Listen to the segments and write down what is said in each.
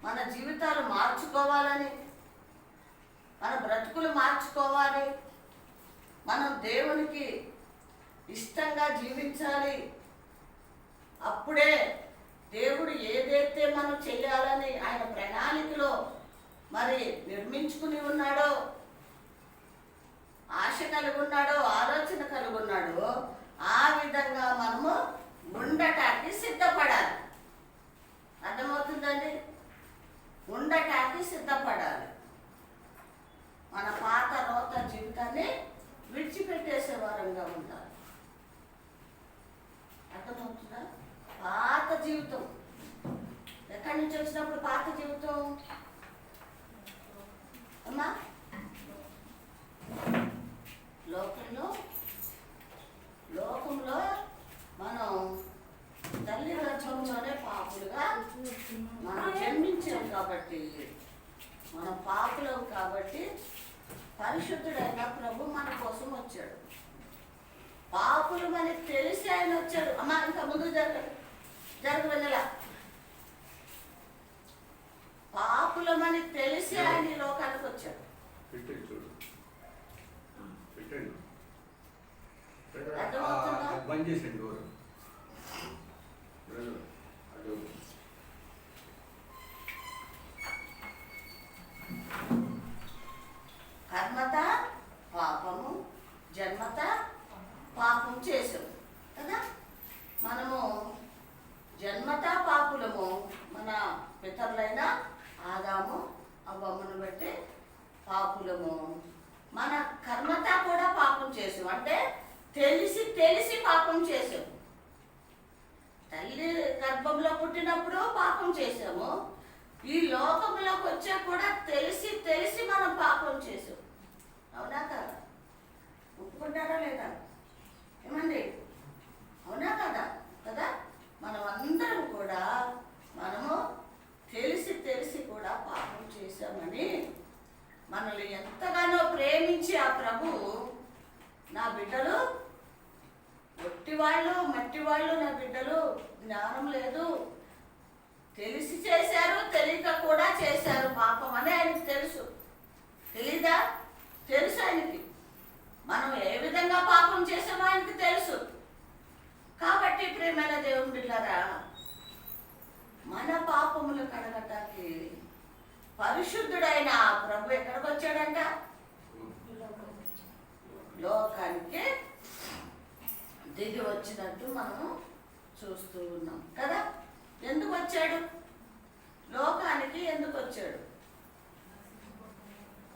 మన జీవితాలు మార్చుకోవాలని, మన బ్రతుకులు మార్చుకోవాలి, మనం దేవునికి ఇష్టంగా జీవించాలి. అప్పుడే దేవుడు ఏదైతే మనం చేయాలని ఆయన ప్రణాళికలో మరి నిర్మించుకుని ఉన్నాడో, ఆశ కలిగి ఉన్నాడో, ఆలోచన కలిగి ఉన్నాడో ఆ విధంగా మనము ఉండటానికి సిద్ధపడాలి. అర్థమవుతుందండి? ఉండటానికి సిద్ధపడాలి. మన పాత రోత జీవితాన్ని విడిచిపెట్టేసే వారంగా ఉండాలి. అర్థమవుతుందా? పాత జీవితం ఎక్కడి నుంచి వచ్చినప్పుడు పాత జీవితం అమ్మా? లోకంలో మనం తల్లి గర్భంలోనే పాపులుగా మనం జన్మించాం కాబట్టి, మనం పాపులం కాబట్టి పరిశుద్ధుడైన ప్రభు మన కోసం వచ్చాడు. పాపులు మనకి తెలిసి ఆయన వచ్చాడు. అమ్మా ఇంకా ముందు జరగవెళ్ళలా. పాపులు మనకి తెలిసి ఆయన ఈ లోకానికి వచ్చాడు. కర్మత పాపము, జన్మత పాపం చేసాం కదా. మనము జన్మత పాపులము. మన పితరులైన ఆదాము అవ్వమ్మను బట్టి పాపులము. మన కర్మత కూడా పాపం చేసాం, అంటే తెలిసి తెలిసి పాపం చేసాము. తల్లి గర్భంలో పుట్టినప్పుడు పాపం చేసాము. ఈ లోకంలోకి వచ్చా కూడా తెలిసి తెలిసి మనం పాపం చేసాం. అవునా కదా? ఒప్పుకుంటారా లేదా? ఏమండి? అవునా కదా? కదా మనం అందరం కూడా మనము తెలిసి తెలిసి కూడా పాపం చేశామని, మనల్ని ఎంతగానో ప్రేమించి ఆ ప్రభు, నా బిడ్డలు ఒట్టివాళ్ళు మట్టివాళ్ళు, నా బిడ్డలు జ్ఞానం లేదు, తెలిసి చేశారు తెలియక కూడా చేశారు పాపం అని ఆయనకి తెలుసు. తెలీదా? తెలుసు ఆయనకి. మనం ఏ విధంగా పాపం చేసామో ఆయనకి తెలుసు. కాబట్టి ప్రియమైన దేవుని బిడ్డలారా, మన పాపములు కడగటానికి పరిశుద్ధుడైన ప్రభు ఎక్కడికి వచ్చాడంట? లోకానికి దిగి వచ్చినట్టు మనము చూస్తూ ఉన్నాం కదా. ఎందుకు వచ్చాడు? లోకానికి ఎందుకు వచ్చాడు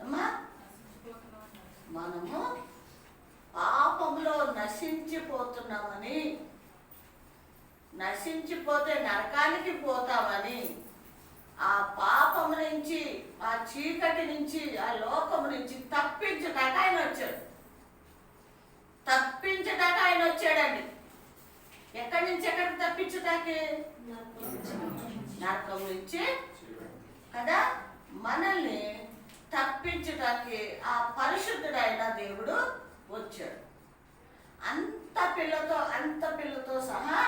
అమ్మా? మనము పాపంలో నశించిపోతున్నామని, నశించిపోతే నరకానికి పోతామని, ఆ పాపము నుంచి, ఆ చీకటి నుంచి, ఆ లోకము నుంచి తప్పించడానికి ఆయన వచ్చాడు. తప్పించడానికి ఆయన వచ్చాడండి. ఎక్కడి నుంచి ఎక్కడికి తప్పించడానికి? నరకం నుంచి కదా. మనల్ని తప్పించడానికి ఆ పరిశుద్ధుడైన దేవుడు వచ్చాడు. అంత పిల్లతో సహా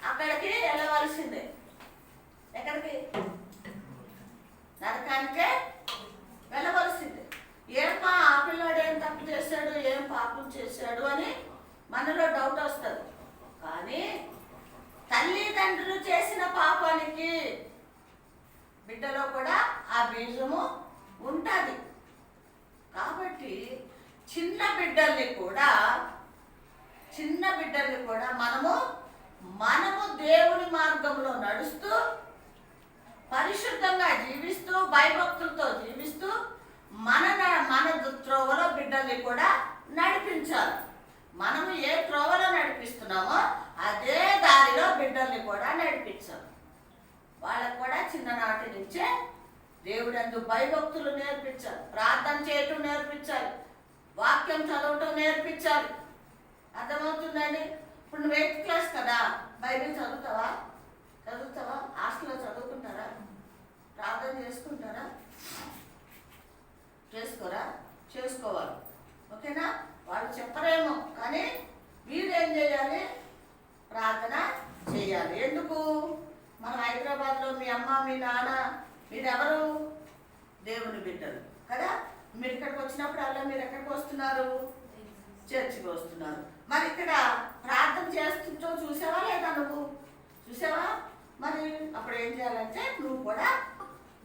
అక్కడికి వెళ్ళవలసిందే. ఎక్కడికి? నరకానికే వెళ్ళవలసిందే. ఏమా ఆ పిల్లాడు ఏం తప్పు చేశాడు, ఏం పాపం చేశాడు అని మనలో డౌట్ వస్తుంది. కానీ తల్లిదండ్రులు చేసిన పాపానికి బిడ్డలో కూడా ఆ బీజము ఉంటుంది. కాబట్టి చిన్న బిడ్డల్ని కూడా మనము దేవుని మార్గంలో నడుస్తూ, పరిశుద్ధంగా జీవిస్తూ, భయభక్తులతో జీవిస్తూ మన త్రోవలో బిడ్డల్ని కూడా నడిపించాలి. మనము ఏ త్రోవలో నడిపిస్తున్నామో అదే దారిలో బిడ్డల్ని కూడా నడిపించాలి. వాళ్ళకు కూడా చిన్ననాటి నుంచే దేవుడందు భయభక్తులు నేర్పించాలి, ప్రార్థన చేయటం నేర్పించాలి, వాక్యం చదవటం నేర్పించాలి. అర్థమవుతుందండి? ఇప్పుడు నువ్వు 8th క్లాస్ కదా, బైబిల్ చదువుతావా? హాస్టల్లో చదువుకుంటారా? ప్రార్థన చేసుకుంటారా? చేసుకోవాలి. ఓకేనా? వాళ్ళు చెప్పరేమో, కానీ మీరు ఏం చేయాలి? ప్రార్థన చేయాలి. ఎందుకు? మన హైదరాబాద్లో మీ అమ్మ మీ నాన్న మీరెవరు? దేవుని బిడ్డలు కదా. మీరు ఇక్కడికి వచ్చినప్పుడు అలా మీరు ఎక్కడికి వస్తున్నారు? చర్చికి వస్తున్నారు. మరి ఇక్కడ ప్రార్థన చేస్తుంటో చూసావా లేదా? నువ్వు చూసావా? మరి అప్పుడు ఏం చేయాలంటే నువ్వు కూడా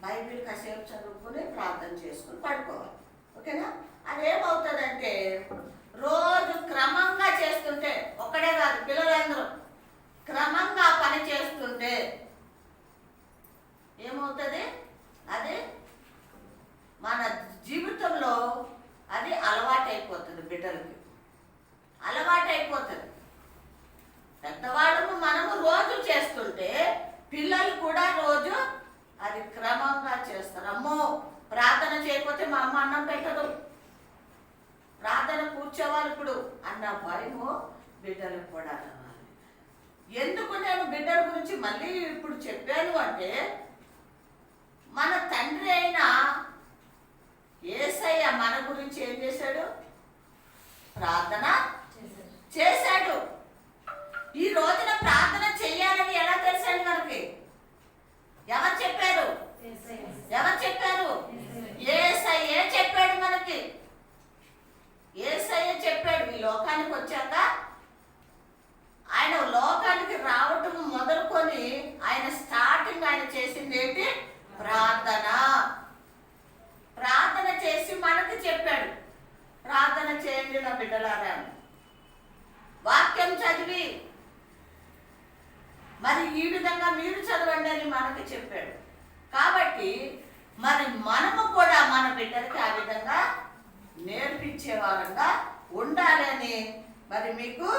బైబిల్ కాసేపు చదువుకొని ప్రార్థన చేసుకుని పడుకోవాలి. ఓకేనా? అదేమవుతుందంటే రోజు క్రమంగా చేస్తుంటే, ఒక్కడే కాదు పిల్లలందరూ క్రమంగా పని చేస్తుంటే ఏమవుతుంది? అది మన జీవితంలో అది అలవాటైపోతుంది. బిడ్డలకి అలవాటైపోతుంది. పెద్దవాళ్ళము మనము రోజు చేస్తుంటే పిల్లలు కూడా రోజు అది క్రమంగా చేస్తారు. అమ్మో ప్రార్థన చేయకపోతే మా అమ్మ అన్నం పెట్టదు, ప్రార్థన కూర్చోవాలి ఇప్పుడు అన్న భయము బిడ్డలకు కూడా రావాలి. ఎందుకు నేను బిడ్డల గురించి మళ్ళీ ఇప్పుడు చెప్పాను అంటే, మన తండ్రి అయిన యేసయ్య మన గురించి ఏం చేశాడు? ప్రార్థన చేశాడు. ఈ రోజున ప్రార్థన చెయ్యాలని ఎలా తెలిసాడు మనకి? ఎవరు చెప్పారు? ఎవరు చెప్పారు? యేసయ్యే చెప్పాడు మనకి. యేసయ్య చెప్పాడు. ఈ లోకానికి వచ్చాక ఆయన లోకానికి రావటం మొదలుకొని ఆయన స్టార్టింగ్ ఆయన చేసింది ఏంటి? ప్రార్థన. ప్రార్థన చేసి మనకి చెప్పాడు, ప్రార్థన చేయండి నా బిడ్డలారా. వాక్యం చదివి మరి ఈ విధంగా మీరు చదవండి అని మనకి చెప్పాడు. కాబట్టి మరి మనము కూడా మన బిడ్డలకి ఆ విధంగా నేర్పించే వారంగా ఉండాలని మరి మీకు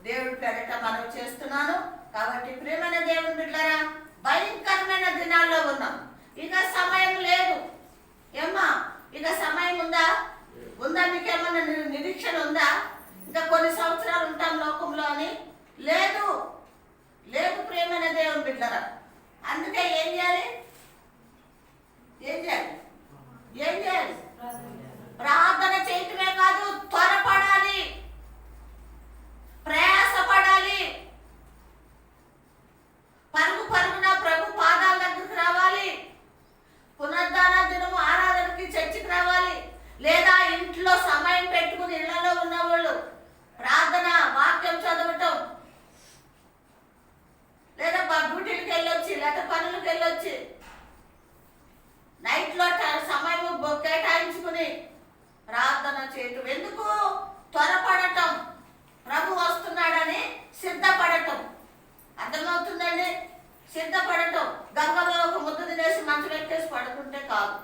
దేవుడి పేరిట మనవి చేస్తున్నాను. కాబట్టి ప్రియమైన దేవుని బిడ్డలారా, భయంకరమైన దినాల్లో ఉన్నాం. ఇక సమయం లేదు. ఏమ్మా ఇక సమయం ఉందా? మీకేమన్నా నిరీక్షణ ఉందా? ఇంకా కొన్ని సంవత్సరాలు ఉంటాం లోకంలో అని? లేదు లేదు ప్రియమైన దేవుని బిడ్డలారా. అందుకే ఏం చేయాలి? ప్రార్థన చేయటమే కాదు, త్వరపడాలి, ప్రయాసపడాలి, పరుగున ప్రభు పాదాల దగ్గరికి రావాలి. పునరుద్ధాన దినము ఆరాధనకి చర్చికి రావాలి. లేదా ఇంట్లో సమయం పెట్టుకుని ఇళ్లలో ఉన్నవాళ్ళు ప్రార్థన వాక్యం చదవటం, లేదా డ్యూటీలకు వెళ్ళొచ్చి లేదా పనులకు వెళ్ళొచ్చి నైట్లో సమయం కేటాయించుకుని ప్రార్థన చేయటం. ఎందుకు? త్వరపడటం, ప్రభు వస్తున్నాడని సిద్ధపడటం. అర్థమవుతుందండి? సిద్ధపడటం. గంగలో ఒక ముద్ద తినేసి మంచం ఎక్కేసి పడుకుంటే కాదు.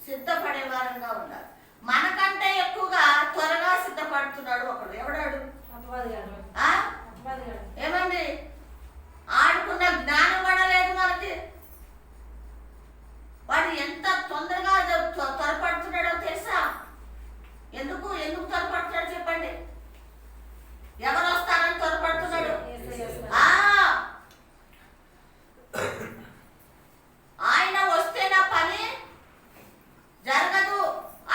సిద్ధపడే వారంగా ఉండాలి. మనకంటే ఎక్కువగా త్వరగా సిద్ధపడుతున్నాడు ఒకడు. ఎవడాడు? ఏమండి? ఆడుకున్న జ్ఞానం కూడా లేదు మనకి. వాడు ఎంత తొందరగా త్వరపడుతున్నాడో తెలుసా? ఎందుకు త్వరపడుతున్నాడు చెప్పండి? ఎవరు వస్తారని త్వరపడుతున్నాడు? ఆయన వస్తే నా పని జరగదు,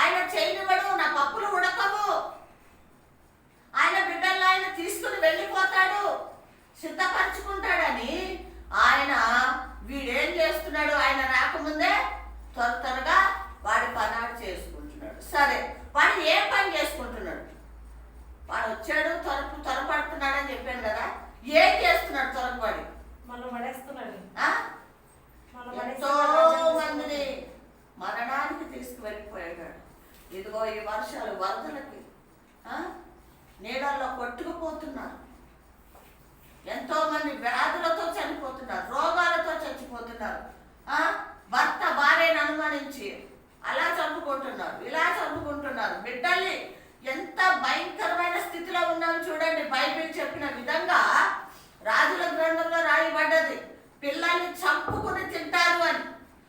ఆయన చేయనివ్వడు, నా పప్పులు ఉడకవు, ఆయన బిడ్డల్లో ఆయన తీసుకుని వెళ్ళిపోతాడు, సిద్ధపరచుకుంటాడని ఆయన వీడేం చేస్తున్నాడు? ఆయన రాకముందే త్వరగా వాడి పనాడు చేసుకుంటున్నాడు. సరే, వాడు ఏం పని చేసుకుంటున్నాడు? వాడు వచ్చాడు త్వరపడుతున్నాడు అని చెప్పాను కదా. ఏం చేస్తున్నాడు? త్వరపడి ఎంతో మందిని మరణానికి తీసుకువెళ్ళిపోయాడు. ఇదిగో ఈ వర్షాలు వరదలకి నీళ్ళల్లో కొట్టుకుపోతున్నారు. ఎంతో మంది వ్యాధులతో చనిపోతున్నారు, రోగాలతో చచ్చిపోతున్నారు. భర్త భార్యను అనుమానించి అలా చంపుకుంటున్నారు, ఇలా చంపుకుంటున్నారు. బిడ్డల్ని ఎంత భయంకరమైన స్థితిలో ఉన్నాము చూడండి. బైబిల్ చెప్పిన విధంగా రాజుల గ్రంథంలో రాయబడ్డది, పిల్లల్ని చంపుకుని తింటారు అని.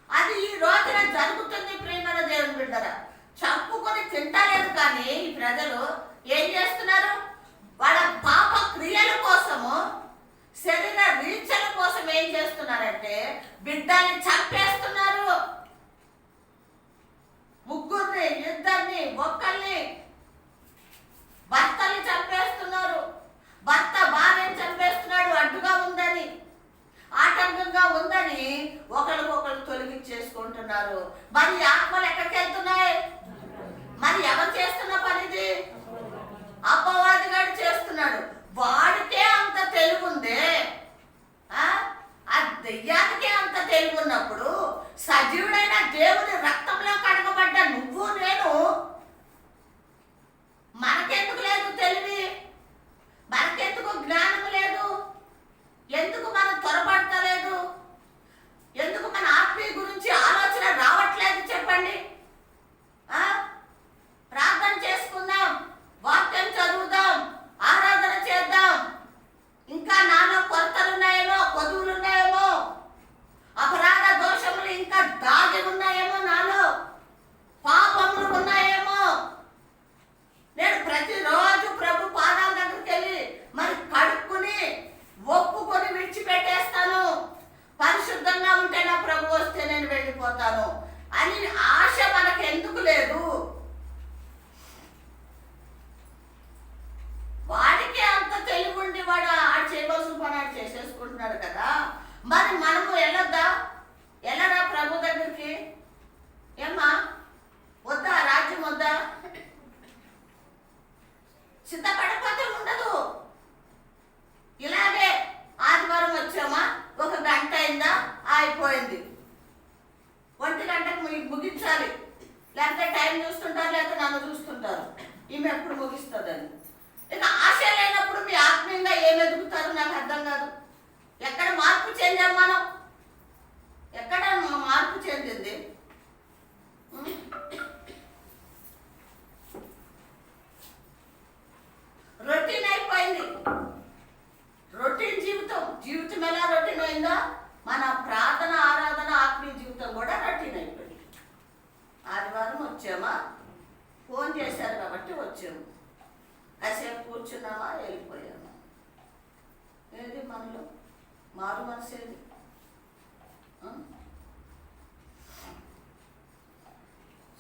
అది ఈ రోజున జరుగుతుంది ప్రియమైన దేవుని బిడ్డరా. చంపుకొని తింటలేదు కానీ ఈ ప్రజలు ఏం చేస్తున్నారు? వాళ్ళ పాప క్రియల కోసము, శరీర రీచల కోసం ఏం చేస్తున్నారంటే బిడ్డల్ని చంపేస్తున్నారు. ముగ్గురిని, ఇద్దరిని, ఒక్కల్ని, భర్తల్ని చంపేస్తున్నారు. భర్త భార్యని చంపేస్తున్నాడు. ఆ చేస్తున్నారు. మరి ఆత్మలు ఎక్కడికి వెళ్తున్నాయి? మరి ఎవరు చేస్తున్న పనిది? అపవాదిగాడు చేస్తున్నాడు. వాడికే అంత తెలివి ఉందే, ఆ దెయ్యానికే అంత తెలివి ఉన్నప్పుడు సజీవుడైన దేవుని రక్తంలో కడగబడ్డ నువ్వు నేను మనకెందుకు లేదు తెలివి? మనకెందుకు జ్ఞానం లేదు? ఎందుకు మనం త్వరపడతలేదు? ఎందుకు మన ఆత్మీయ గురించి ఆలోచన రావట్లేదు? చెప్పండి. ప్రార్థన చేసుకుందాం, వాక్యం చదువుదాం, ఆరాధన చేద్దాం. ఇంకా నాలో కొరతలున్నాయేమో, కొదువులున్నాయేమో, అపరాధ దోషములు ఇంకా దాగి ఉన్నాయేమో, నాలో పాపములు ఉన్నాయేమో. నేను ప్రతిరోజు ప్రభు పాదాల దగ్గరికి వెళ్ళి మరి కడుక్కుని ఒప్పుకొని విడిచిపెట్టేస్తాను. పరిశుద్ధంగా ఉంటే నా ప్రభు వస్తే నేను వెళ్ళిపోతాను అని ఆశ మనకు ఎందుకు లేదు? వాడికే అంత తెలివి ఉండి వాడు ఆడు చేయవలసిన పని ఆడు చేసేసుకుంటున్నాడు కదా. మరి మనము వెళ్ళొద్దా? వెళ్ళరా ప్రభు దగ్గరికి? ఏమ్మా వద్దా? రాజ్యం వద్దా? సిద్ధపడకపోతే ఉండదు. ఇలాగే ఆదివారం వచ్చామా, ఒక గంట అయిందా, అయిపోయింది. 1 గంటకు ముగించాలి. లేకపోతే టైం చూస్తుంటారు, లేకపోతే నన్ను చూస్తుంటారు, ఈమె ఎప్పుడు ముగిస్తుందని. ఇక ఆశ లేనప్పుడు మీ ఆత్మీయంగా ఏం ఎదుగుతారు? నాకు అర్థం కాదు. ఎక్కడ మార్పు చెందాం మనం? ఎక్కడ మార్పు చెందింది? రొటీన్ అయిపోయింది. రొటీన్ జీవితం ఎలా రొటీన్ అయిందో మన ప్రార్థన, ఆరాధన, ఆత్మీయ జీవితం కూడా రొటీన్ అయిపోయింది. ఆదివారం వచ్చామా, ఫోన్ చేశారు కాబట్టి వచ్చాము, కాసేపు కూర్చున్నామా, వెళ్ళిపోయామా. ఏది మనలో మారు మనసు? ఏది?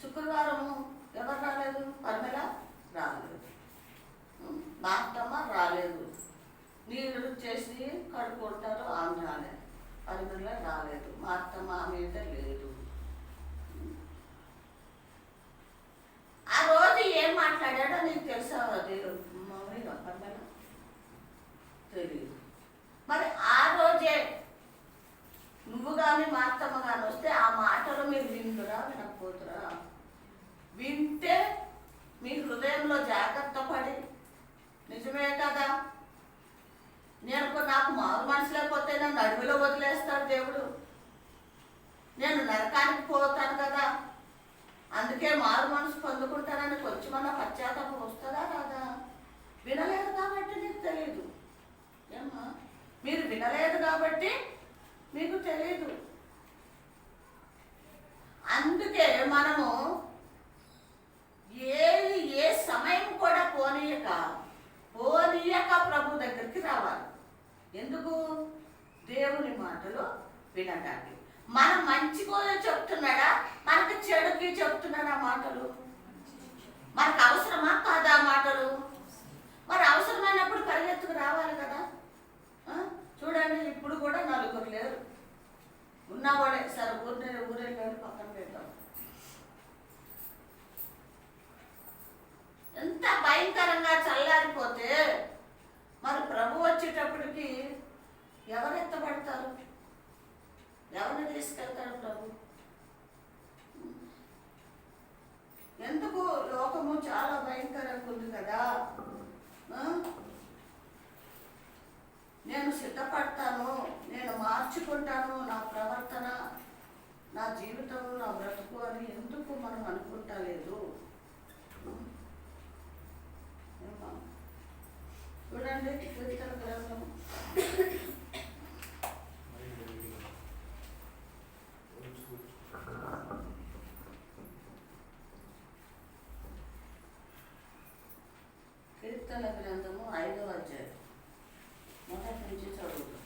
శుక్రవారము ఎవరు రాలేదు? పర్మిళ రాలేదు, మాత్తమ్మ రాలేదు, నీళ్ళు చేసి కడుక్కుంటారు, ఆమె రాలేదు. పర్మిళ రాలేదు, మాత్తమ్మ ఆమె లేదు. ఆ రోజు ఏం మాట్లాడాడో నీకు తెలుసా? మమ్మీ పర్మిళ తెలియదు. మరి ఆ రోజే నువ్వు కానీ మా అత్తమ్మ కానీ వస్తే ఆ మాటలు మీరు వింటురా, వినకపోతురా? వింటే మీ హృదయంలో జాగ్రత్త పడి, నిజమే కదా, నాకు మారు మనసు లేకపోతే నన్ను అడవిలో వదిలేస్తాడు దేవుడు, నేను నరకానికి పోతాను కదా, అందుకే మారు మనసు పొందుకుంటానని కొంచెమన్నా పశ్చాత్తాపం వస్తుందా రాదా? వినలేదు కాబట్టి నీకు తెలియదు. ఏమ్మా, మీరు వినలేదు కాబట్టి మీకు తెలియదు. అందుకే మనము ఏ సమయం కూడా పోనీయక ప్రభు దగ్గరికి రావాలి. ఎందుకు? దేవుని మాటలు వినడానికి. మనం మంచిగా చెప్తున్నాడా, మనకు చెడుకి చెప్తున్నాడా మాటలు? మనకు అవసరమా కాదా మాటలు? మరి అవసరమైనప్పుడు పరిగెత్తుకు రావాలి కదా. చూడండి, ఇప్పుడు కూడా నలుగురు లేరు, ఉన్నవాడే సరే ఊరేళ్ళని పక్కన పెడతాం. ఎంత భయంకరంగా చల్లారిపోతే మరి ప్రభు వచ్చేటప్పటికి ఎవరు ఎత్తబడతారు? ఎవరిని తీసుకెళ్తాడు ప్రభు? ఎందుకు? లోకము చాలా భయంకరంగా ఉంది కదా. నేను సిద్ధపడతాను, నేను మార్చుకుంటాను నా ప్రవర్తన, నా జీవితం, నా బ్రతుకు అని ఎందుకు మనం అనుకుంటా లేదు? చూడండి, కీర్తన గ్రంథం కీర్తన గ్రంథము 5వ అధ్యాయం మొదటి నుంచి చదువుతాం.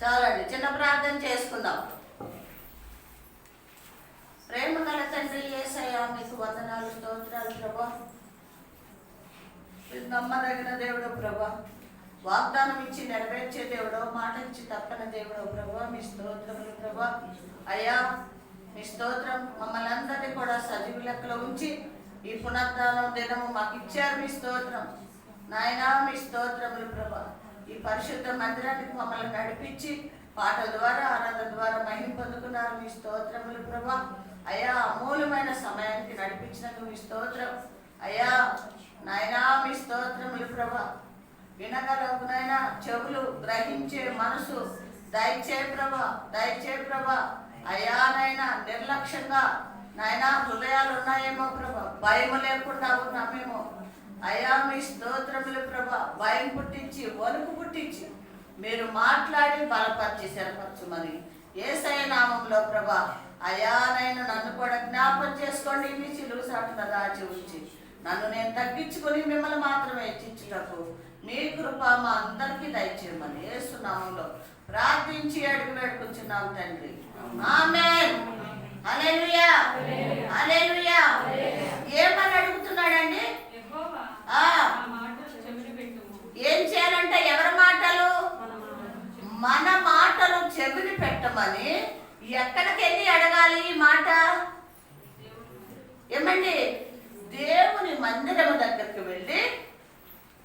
చాలండి, చిన్న ప్రార్థన చేసుకుందాం. ప్రేమ గల తండ్రి యేసయ్యా, మీకు వందనాలు, స్తోత్రాలు ప్రభా. నమ్మదగిన దేవుడు ప్రభా, వాగ్దానం ఇచ్చి నెరవేర్చే దేవుడో, మాట ఇచ్చి తప్పని దేవుడో ప్రభా, మీ స్తోత్రములు ప్రభా. అయ్యా మీ స్తోత్రం. మమ్మల్ని అందరినీ కూడా సజీవ లెక్కలో ఉంచి ఈ పునరుద్ధానం దినము మాకు ఇచ్చారు. మీ స్తోత్రం నాయనా, మీ స్తోత్రములు ప్రభా. ఈ పరిశుద్ధ మందిరానికి మమ్మల్ని నడిపించి పాటల ద్వారా, ఆరాధన ద్వారా మహిమ పొందుకున్నారు. మీ స్తోత్రములు ప్రభా. అయ్యా అమూల్యమైన సమయానికి నడిపించినందుకు మీ స్తోత్రం. అయ్యా నాయనా, మీ స్తోత్రములు ప్రభా. వినగలగునైనా చెవులు, గ్రహించే మనసు దయచే ప్రభా, దయచే ప్రభా. అయ్యా నాయన, నిర్లక్ష్యంగా నాయన హృదయాలు ఉన్నాయేమో ప్రభా, భయం లేకుండా ఉన్నామేమో. అయ్యా మీ స్తోత్రములు ప్రభా. భయం పుట్టించి, వణుకు పుట్టించి మీరు మాట్లాడి బలపరిచి స్థిరపరచుమని యేసయ్య నామంలో ప్రభా. అయ్యా నాయన, నన్ను కూడా జ్ఞాపకం చేసుకోండి. మీ సిలువ సాటున దాచి ఉంచి నన్ను నేను తగ్గించుకొని మిమ్మల్ని మాత్రమే హెచ్చించుటకు మీ కృప మా అందరికీ దయచేయమని యేసు నామంలో ప్రార్థించి అడుగు వేడుకుంటున్నాం తండ్రి. ఆమేన్. హల్లెలూయా, హల్లెలూయా. ఏమని అడుగుతున్నాడండి? ఏం చేయాలంటే ఎవరి మాటలు? మన మాటలు చెవిని పెట్టమని. ఎక్కడికి వెళ్ళి అడగాలి ఈ మాట? ఏమండి, దేవుని మందిరము దగ్గరికి వెళ్ళి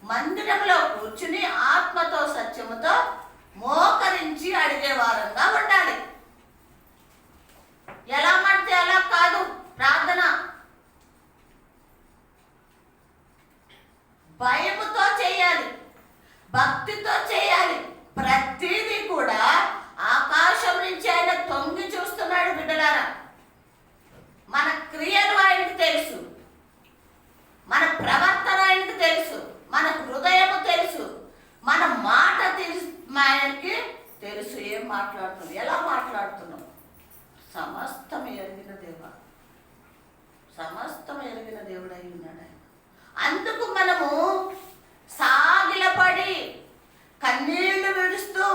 మందిరంలో కూర్చుని ఆత్మతో సత్యముతో మోకరించి అడిగే వారంగా ఉండాలి. ఎలా పడితే అలా కాదు ప్రార్థన. భయముతో చేయాలి, భక్తితో చేయాలి. ప్రతిదీ కూడా ఆకాశం నుంచి ఆయన తొంగి చూస్తున్నాడు బిడ్డలారా. మన క్రియలు ఆయనకు తెలుసు, మన ప్రవర్తన ఆయనకు తెలుసు, మన హృదయము తెలుసు, మన మాట తెలుసు, ఆయనకి తెలుసు. ఏం మాట్లాడుతున్నాం, ఎలా మాట్లాడుతున్నాం, సమస్తం ఎరిగిన దేవ, సమస్తం ఎరిగిన దేవుడై ఉన్నాడు ఆయన. అందుకు మనము సాగిలపడి కన్నీళ్లు విడుస్తూ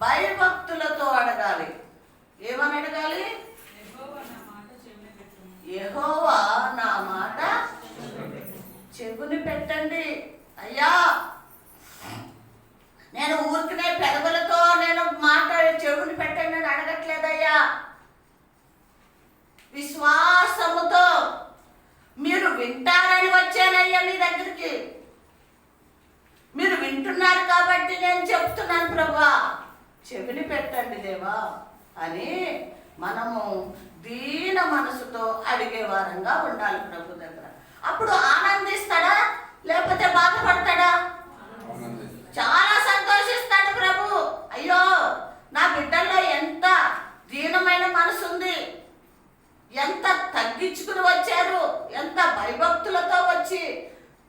భయభక్తులతో అడగాలి. ఏమని అడగాలి? యెహోవా నా మాట చెవుని పెట్టండి. అయ్యా, నేను ఊరికనే పెదవులతో నేను మాట చెవుని పెట్టండి అని అడగట్లేదయ్యా. విశ్వాసముతో మీరు వింటారని వచ్చానయ్యా మీ దగ్గరికి. మీరు వింటున్నారు కాబట్టి నేను చెప్తున్నాను ప్రభా, చెవిని పెట్టండి దేవా అని మనము దీన మనసుతో అడిగే వారంగా ఉండాలి ప్రభు దగ్గర. అప్పుడు ఆనందిస్తాడా లేకపోతే బాధపడతాడా? చాలా సంతోషిస్తాడు ప్రభు. అయ్యో, నా బిడ్డల్లో ఎంత దీనమైన మనసు ఉంది, ఎంత తగ్గించుకుని వచ్చారు, ఎంత భయభక్తులతో వచ్చి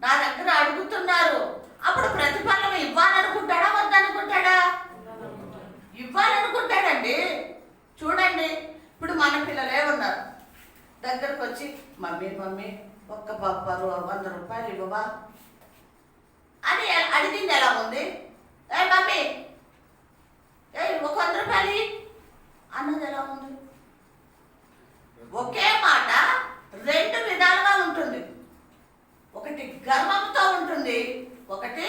నా దగ్గర అడుగుతున్నారు. అప్పుడు ప్రతిఫలం ఇవ్వాలనుకుంటాడా వద్దనుకుంటాడా? ఇవ్వాలనుకుంటాడండి. చూడండి, ఇప్పుడు మన పిల్లలే ఉన్నారు, దగ్గరకు వచ్చి మమ్మీ మమ్మీ ఒక్క 100 రూపాయలు ఇవ్వవా అని అడిగింది ఎలా ఉంది? ఏ మమ్మీ, ఒక 100 రూపాయలు అన్నది ఎలా ఉంది? ఒకే మాట 2 విధాలుగా ఉంటుంది. ఒకటి గర్వంతో ఉంటుంది, ఒకటి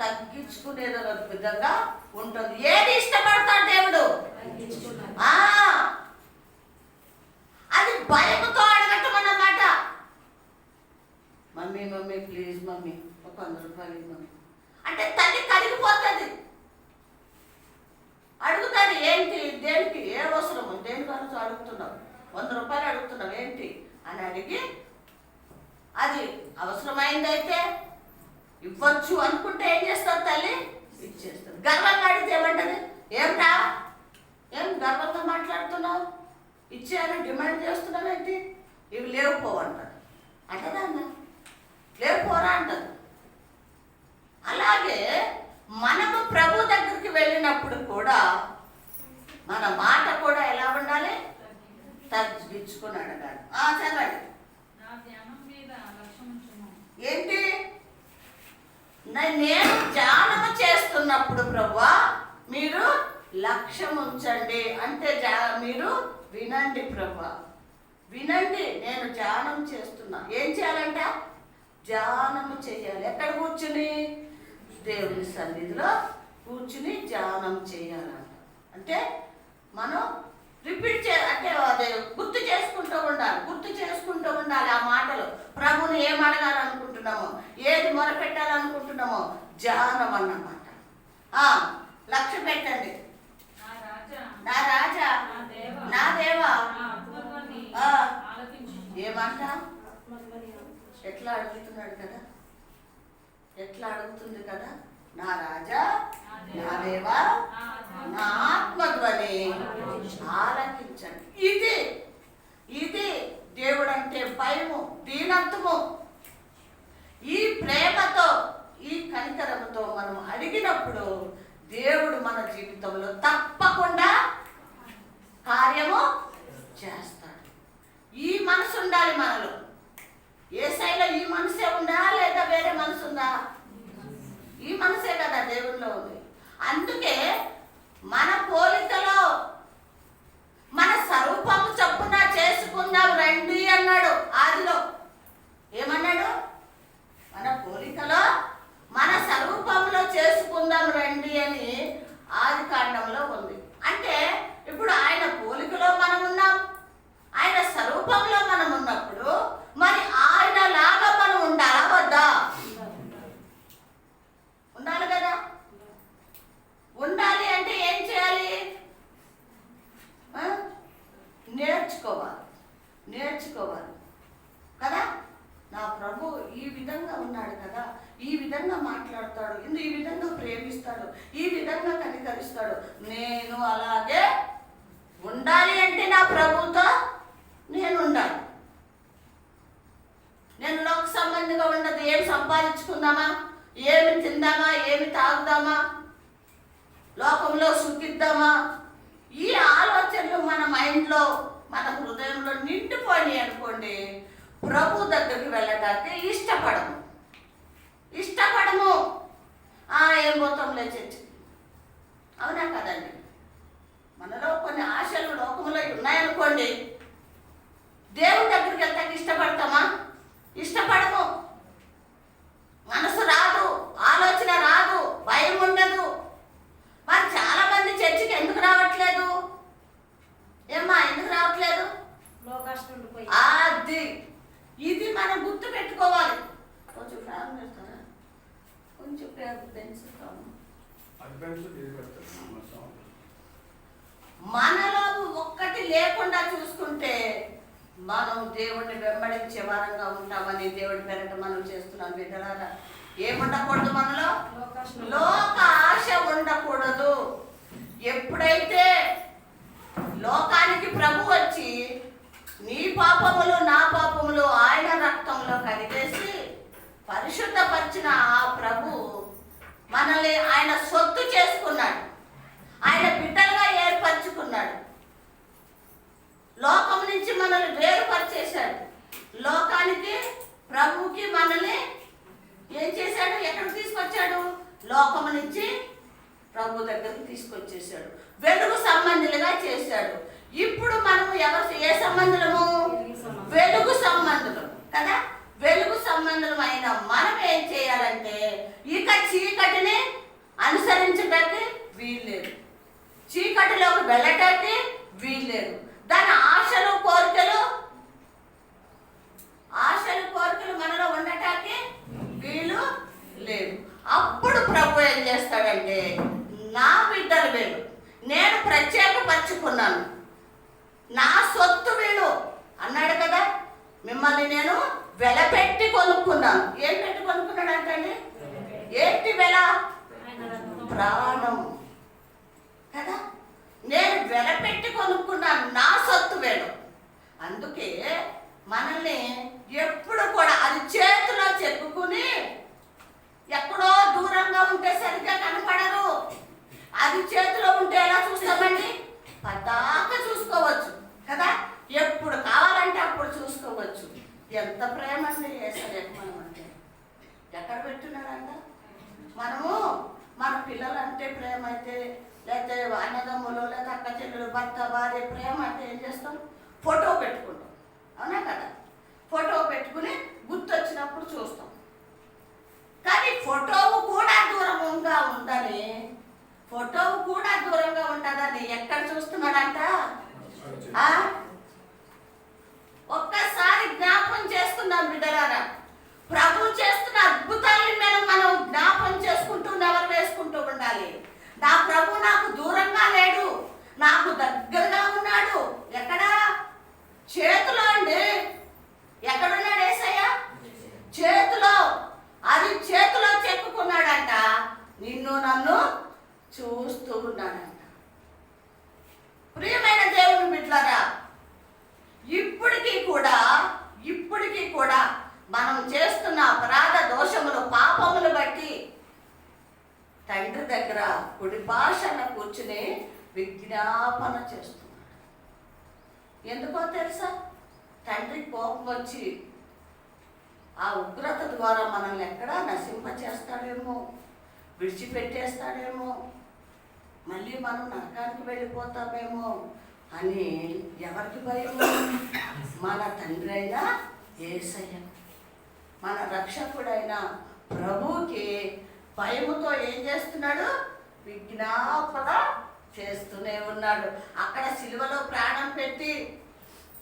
తగ్గించుకునే విధంగా ఉంటుంది. ఏది ఇష్టపడతాడు దేవుడు? అది భయముతో అడగటం అన్నమాట. మమ్మీ మమ్మీ ప్లీజ్ మమ్మీ ఒక 100 రూపాయలు మమ్మీ అంటే తల్లి కరిగిపోతుంది. అడుగుతాడు, ఏంటి, దేనికి, ఏ అవసరము, దేని గురించి అడుగుతున్నావు, 100 రూపాయలు అడుగుతున్నావు ఏంటి అని అడిగి, అది అవసరమైందైతే ఇవ్వచ్చు అనుకుంటే ఏం చేస్తారు? తల్లి ఇచ్చేస్తారు. గర్వంగా అడిగితే ఏమంటది? ఏమిటా, ఏం గర్వంగా మాట్లాడుతున్నావు, ఇచ్చేయాలని డిమాండ్ చేస్తున్నావు ఏంటి, ఇవి లేవుపోవంటారు. అంటదా అన్న, లేవుపోరా అంటారు. అలాగే మనము ప్రభు దగ్గరికి వెళ్ళినప్పుడు కూడా మన మాట కూడా ఎలా ఉండాలి? తగ్గించుకుని అడగాలి. చదవండి. ఏంటి? నేను ధ్యానము చేస్తున్నప్పుడు ప్రభువా మీరు లక్ష్యం ఉంచండి. అంటే మీరు వినండి ప్రభా, వినండి, నేను ధ్యానం చేస్తున్నా. ఏం చేయాలంట? ధ్యానము చేయాలి. ఎక్కడ కూర్చుని? దేవుని సన్నిధిలో కూర్చుని ధ్యానం చేయాలంట. అంటే మనం రిపీట్ అంటే అదే గుర్తు చేసుకుంటూ ఉండాలి ఆ మాటలు. ప్రభుని ఏం అడగాలనుకుంటున్నామో, ఏది మొరపెట్టాలనుకుంటున్నామో ధ్యానం అన్నమాట. లక్ష్య పెట్టండి. నా రాజా, నా దేవా. ఏమంట? ఎట్లా అడుగుతున్నాడు కదా, ఎట్లా అడుగుతుంది కదా, నా రాజా, నా దేవా, నా ఆత్మధ్వని ఆలకించండి. ఇది దేవుడు అంటే భయము, దీనత్వము. ఈ ప్రేమతో, ఈ కనికరముతో మనం అడిగినప్పుడు దేవుడు మన జీవితంలో తప్పకుండా కార్యము చేస్తాడు. ఈ మనసు ఉండాలి మనలో. యేసయ్యలో ఈ మనసే ఉందా లేదా వేరే మనసు ఉందా? ఈ మనసే కదా దేవుల్లో ఉంది. అందుకే మన పోలికలో మన స్వరూపము చొప్పున చేసుకుందాం రండి అన్నాడు ఆదిలో. ఏమన్నాడు? మన పోలికలో మన స్వరూపంలో చేసుకుందాం రండి అని ఆది కాండంలో ఉంది. అంటే ఇప్పుడు ఆయన పోలికలో మనం ఉన్నాం, ఆయన స్వరూపంలో మనం ఉన్నప్పుడు మరి ఆయన లాగా మనం ఉండాలా వద్దా? ఉండాలి కదా. ఉండాలి అంటే ఏం చేయాలి? నేర్చుకోవాలి కదా. నా ప్రభు ఈ విధంగా ఉన్నాడు కదా, ఈ విధంగా మాట్లాడతాడు, ఈ విధంగా ప్రేమిస్తాడు, ఈ విధంగా కనికరిస్తాడు. నేను అలాగే ఉండాలి అంటే నా ప్రభుతో నేను ఉండాలి. నేను లోక సంబంధిగా ఉండదు. ఏమి సంపాదించుకుందామా, ఏమి తిందామా, ఏమి తాగుదామా, లోకంలో సుఖిద్దామా, ఈ ఆలోచనలు మన మైండ్లో, మన హృదయంలో నిండిపోయి అనుకోండి, ప్రభు దగ్గరికి వెళ్ళడానికి ఇష్టపడము. ఏం పోతాంలే చర్చి. అవునా కదండి? మనలో కొన్ని ఆశలు లోకంలో ఉన్నాయనుకోండి, దేవుని దగ్గరికి వెళ్తానికి ఇష్టపడతామా? ఇష్టపడము. మనసు రాదు, ఆలోచన రాదు, భయం ఉండదు. మరి చాలా మంది చర్చికి ఎందుకు రావట్లేదు? ఏమ్మా ఎందుకు రావట్లేదు? అది ఇది మనం గుర్తు పెట్టుకోవాలి. కొంచెం ఫ్యాన్ చేస్తారా? కొంచెం పెంచుతాము. మనలో ఒక్కటి లేకుండా చూసుకుంటే మనం దేవుడిని వెంబడించే వారంగా ఉంటామని దేవుడి పేరట మనం చేస్తున్నాం. బిడ్డలారా, ఏముండకూడదు మనలో? లోక ఆశ ఉండకూడదు. ఎప్పుడైతే లోకానికి ప్రభు వచ్చి నీ పాపములు నా పాపములు ఆయన రక్తంలో కడిగేసి పరిశుద్ధపరిచిన ఆ ప్రభు మనల్ని ఆయన సొత్తు చేసుకున్నాడు, ఆయన బిడ్డలుగా ఏర్పరచుకున్నాడు. లోకం నుంచి మనల్ని వేరుపరిచేశాడు. లోకానికి ప్రభువుకి మనల్ని ఏం చేశాడు? ఎక్కడికి తీసుకొచ్చాడు? లోకము నుంచి ప్రభు దగ్గరికి తీసుకొచ్చేసాడు. వెలుగు సంబంధులుగా చేశాడు. ఇప్పుడు మనము ఏ సంబంధులము? వెలుగు సంబంధులు కదా. వెలుగు సంబంధులం అయిన మనం ఏం చేయాలంటే ఇక చీకటిని అనుసరించడానికి వీల్లేదు, చీకటిలోకి వెళ్ళటానికి వీల్లేదు. దాని ఆశలు కోరికలు మనలో ఉండటానికి వీలు లేదు. అప్పుడు ప్రభు ఏం చేస్తాడంటే, నా బిడ్డలు వీళ్ళు, నేను ప్రత్యేకపరుచుకున్నాను, నా సొత్తు వీళ్ళు అన్నాడు కదా. మిమ్మల్ని నేను వెలపెట్టి కొనుక్కున్నాను. ఏం పెట్టి కొనుక్కున్నాడు అంటే? ఏంటి వెల? ప్రాణం కదా. నేను వెలపెట్టి కొనుక్కున్నాను, నా సొత్తు వేడు. అందుకే మనల్ని ఎప్పుడు కూడా అది చేతిలో చెప్పుకుని ఎక్కడో దూరంగా ఉంటే సరిగ్గా కనపడరు. అది చేతిలో ఉంటే ఎలా చూస్తామండి? పదాక చూసుకోవచ్చు కదా. ఎప్పుడు కావాలంటే అప్పుడు చూసుకోవచ్చు. ఎంత ప్రేమ అండి యేసయ్యకు మనం అంటే. ఎక్కడ పెట్టున్నాడంట? మనము మన పిల్లలు అంటే ప్రేమ అయితే, లేకపోతే అన్నదమ్ములు, లేదా అక్క చెల్లెలు, భర్త భార్య ప్రేమ అంటే ఏం చేస్తాం? ఫోటో పెట్టుకుంటాం, అవునా కదా? ఫోటో పెట్టుకుని గుర్తొచ్చినప్పుడు చూస్తాం. కానీ ఫోటోవు కూడా దూరంగా ఉందని, ఫోటోవు కూడా దూరంగా ఉంటుందని ఎక్కడ చూస్తున్నాడంట? ఒక్కసారి జ్ఞాపకం చేసుకుందాం బిడ్డలారా. ప్రభు చేస్తున్న అద్భుతాన్ని మనం జ్ఞాపకం చేసుకుంటూ నెవరు వేసుకుంటూ ఉండాలి. నా ప్రభు నాకు దూరంగా లేడు, నాకు దగ్గరగా ఉన్నాడు. ఎక్కడ? చేతిలో అండి. ఎక్కడున్నాడు యేసయ్య? చేతిలో. అది చేతిలో చెక్కుకున్నాడంట. నిన్ను నన్ను చూస్తూ ఉన్నాడంట. ప్రియమైన దేవుని బిడ్డలారా, ఇప్పటికీ కూడా మనం చేస్తున్న అపరాధ దోషములు, పాపములు బట్టి తండ్రి దగ్గర కుడి భాషన కూర్చుని విజ్ఞాపన చేస్తున్నాడు. ఎందుకో తెలుసా? తండ్రి కోపం వచ్చి ఆ ఉగ్రత ద్వారా మనల్ని ఎక్కడా నశింపచేస్తాడేమో, విడిచిపెట్టేస్తాడేమో, మళ్ళీ మనం నరకానికి వెళ్ళిపోతామేమో అని ఎవరికి భయం? మన తండ్రి అయినా యేసయ్య, మన రక్షకుడైన ప్రభువుకి భయముతో ఏం చేస్తున్నాడు? విజ్ఞాపన చేస్తూనే ఉన్నాడు. అక్కడ సిలువలో ప్రాణం పెట్టి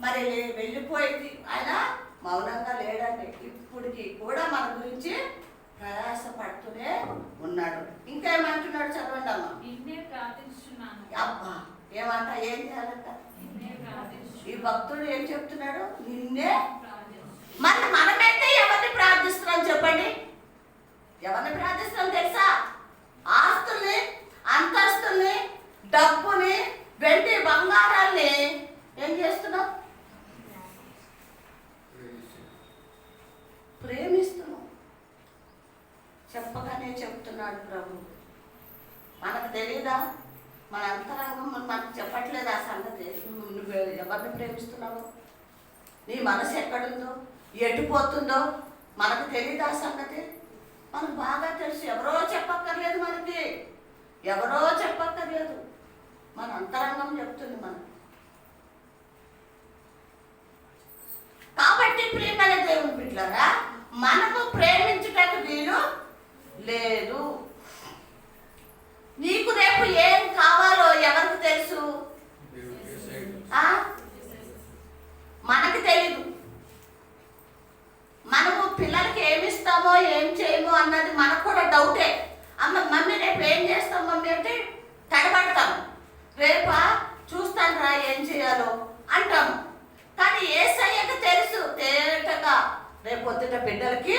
మరి వెళ్ళిపోయింది, ఆయన మౌనంగా లేడండి. ఇప్పటికి కూడా మన గురించి ప్రయాసపడుతూనే ఉన్నాడు. ఇంకేమంటున్నాడు? చదవండి అమ్మా. అబ్బా, ఏమంట? ఏం చేయాలంట? ఈ భక్తుడు ఏం చెప్తున్నాడు? నిన్నే. మరి మనమైతే ఎవరిని ప్రార్థిస్తున్నాం చెప్పండి? ఎవరిని ప్రార్థిస్తున్నాం తెలుసా? ఆస్తుల్ని, అంతస్తుల్ని, డబ్బుని, వెండి బంగారాల్ని ఏం చేస్తున్నాం? ప్రేమిస్తున్నాం. చెప్పగానే చెప్తున్నాడు ప్రభు. మనకు తెలీదా? మన అంతరంగం మనకు చెప్పట్లేదు ఆ సంగతి. నువ్వు ఎవరిని ప్రేమిస్తున్నావు? నీ మనసు ఎక్కడుందో, ఎటుపోతుందో మనకు తెలీదా ఆ సంగతి? మనకు బాగా తెలుసు. ఎవరో చెప్పక్కర్లేదు, మనకి ఎవరో చెప్పక్కర్లేదు, మన అంతరంగం చెప్తుంది మనకు. కాబట్టి ప్రియమైన దేవుని బిడ్డలారా, మనము ప్రేమించుటకు వీలు లేదు. నీకు రేపు ఏం కావాలో ఎవరికి తెలుసు? మనకి తెలీదు. మనము పిల్లలకి ఏమిస్తామో ఏం చేయమో అన్నది మనకు కూడా డౌటే. అమ్మ మమ్మీ రేపు ఏం చేస్తాం మమ్మీ అంటే తడబడతాం. రేపా చూస్తాను రా ఏం చేయాలో అంటాము. కానీ యేసయ్యకు తెలుసు తేటగా రేపొద్దుట బిడ్డలకి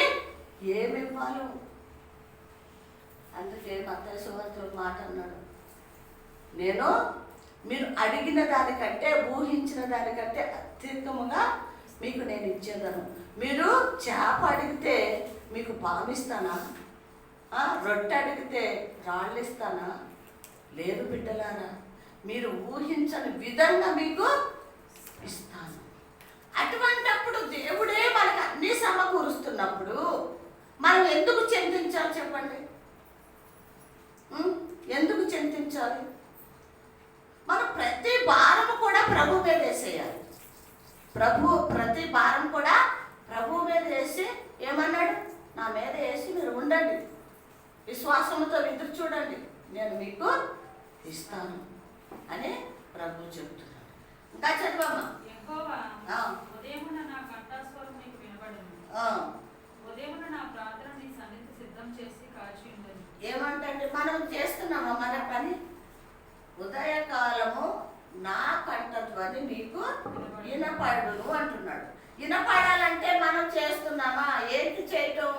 ఏమి ఇవ్వాలి. అందుకే మత్తయి సువార్తలో మాట అన్నాడు, నేను మీరు అడిగిన దానికంటే, ఊహించిన దానికంటే అత్యధికముగా మీకు నేను ఇచ్చేదను. మీరు చేప అడిగితే మీకు పామిస్తానా? రొట్టె అడిగితే రాళ్ళు ఇస్తానా? లేదు బిడ్డలారా, మీరు ఊహించని విధంగా మీకు ఇస్తాను. అటువంటప్పుడు దేవుడే మనకు అన్నీ సమకూరుస్తున్నప్పుడు మనం ఎందుకు చింతించాలి చెప్పండి? ఎందుకు చింతించాలి? మనం ప్రతి భారం కూడా ప్రభు మీద వేసేయాలి. ప్రతి భారం కూడా ప్రభు మీద వేసి ఏమన్నాడు? నా మీద వేసి మీరు ఉండండి, విశ్వాసంతో ఎదురు చూడండి, నేను మీకు ఇస్తాను అని ప్రభు చెప్తున్నాడు. ఇంకా చదవమ్మా. ఏమంటే మనం చేస్తున్నామా మన పని? ఉదయకాలము నా కంఠధ్వని నీకు వినపడును అంటున్నాడు. వినపడాలంటే మనం చేస్తున్నామా? ఏంటి చేయటం?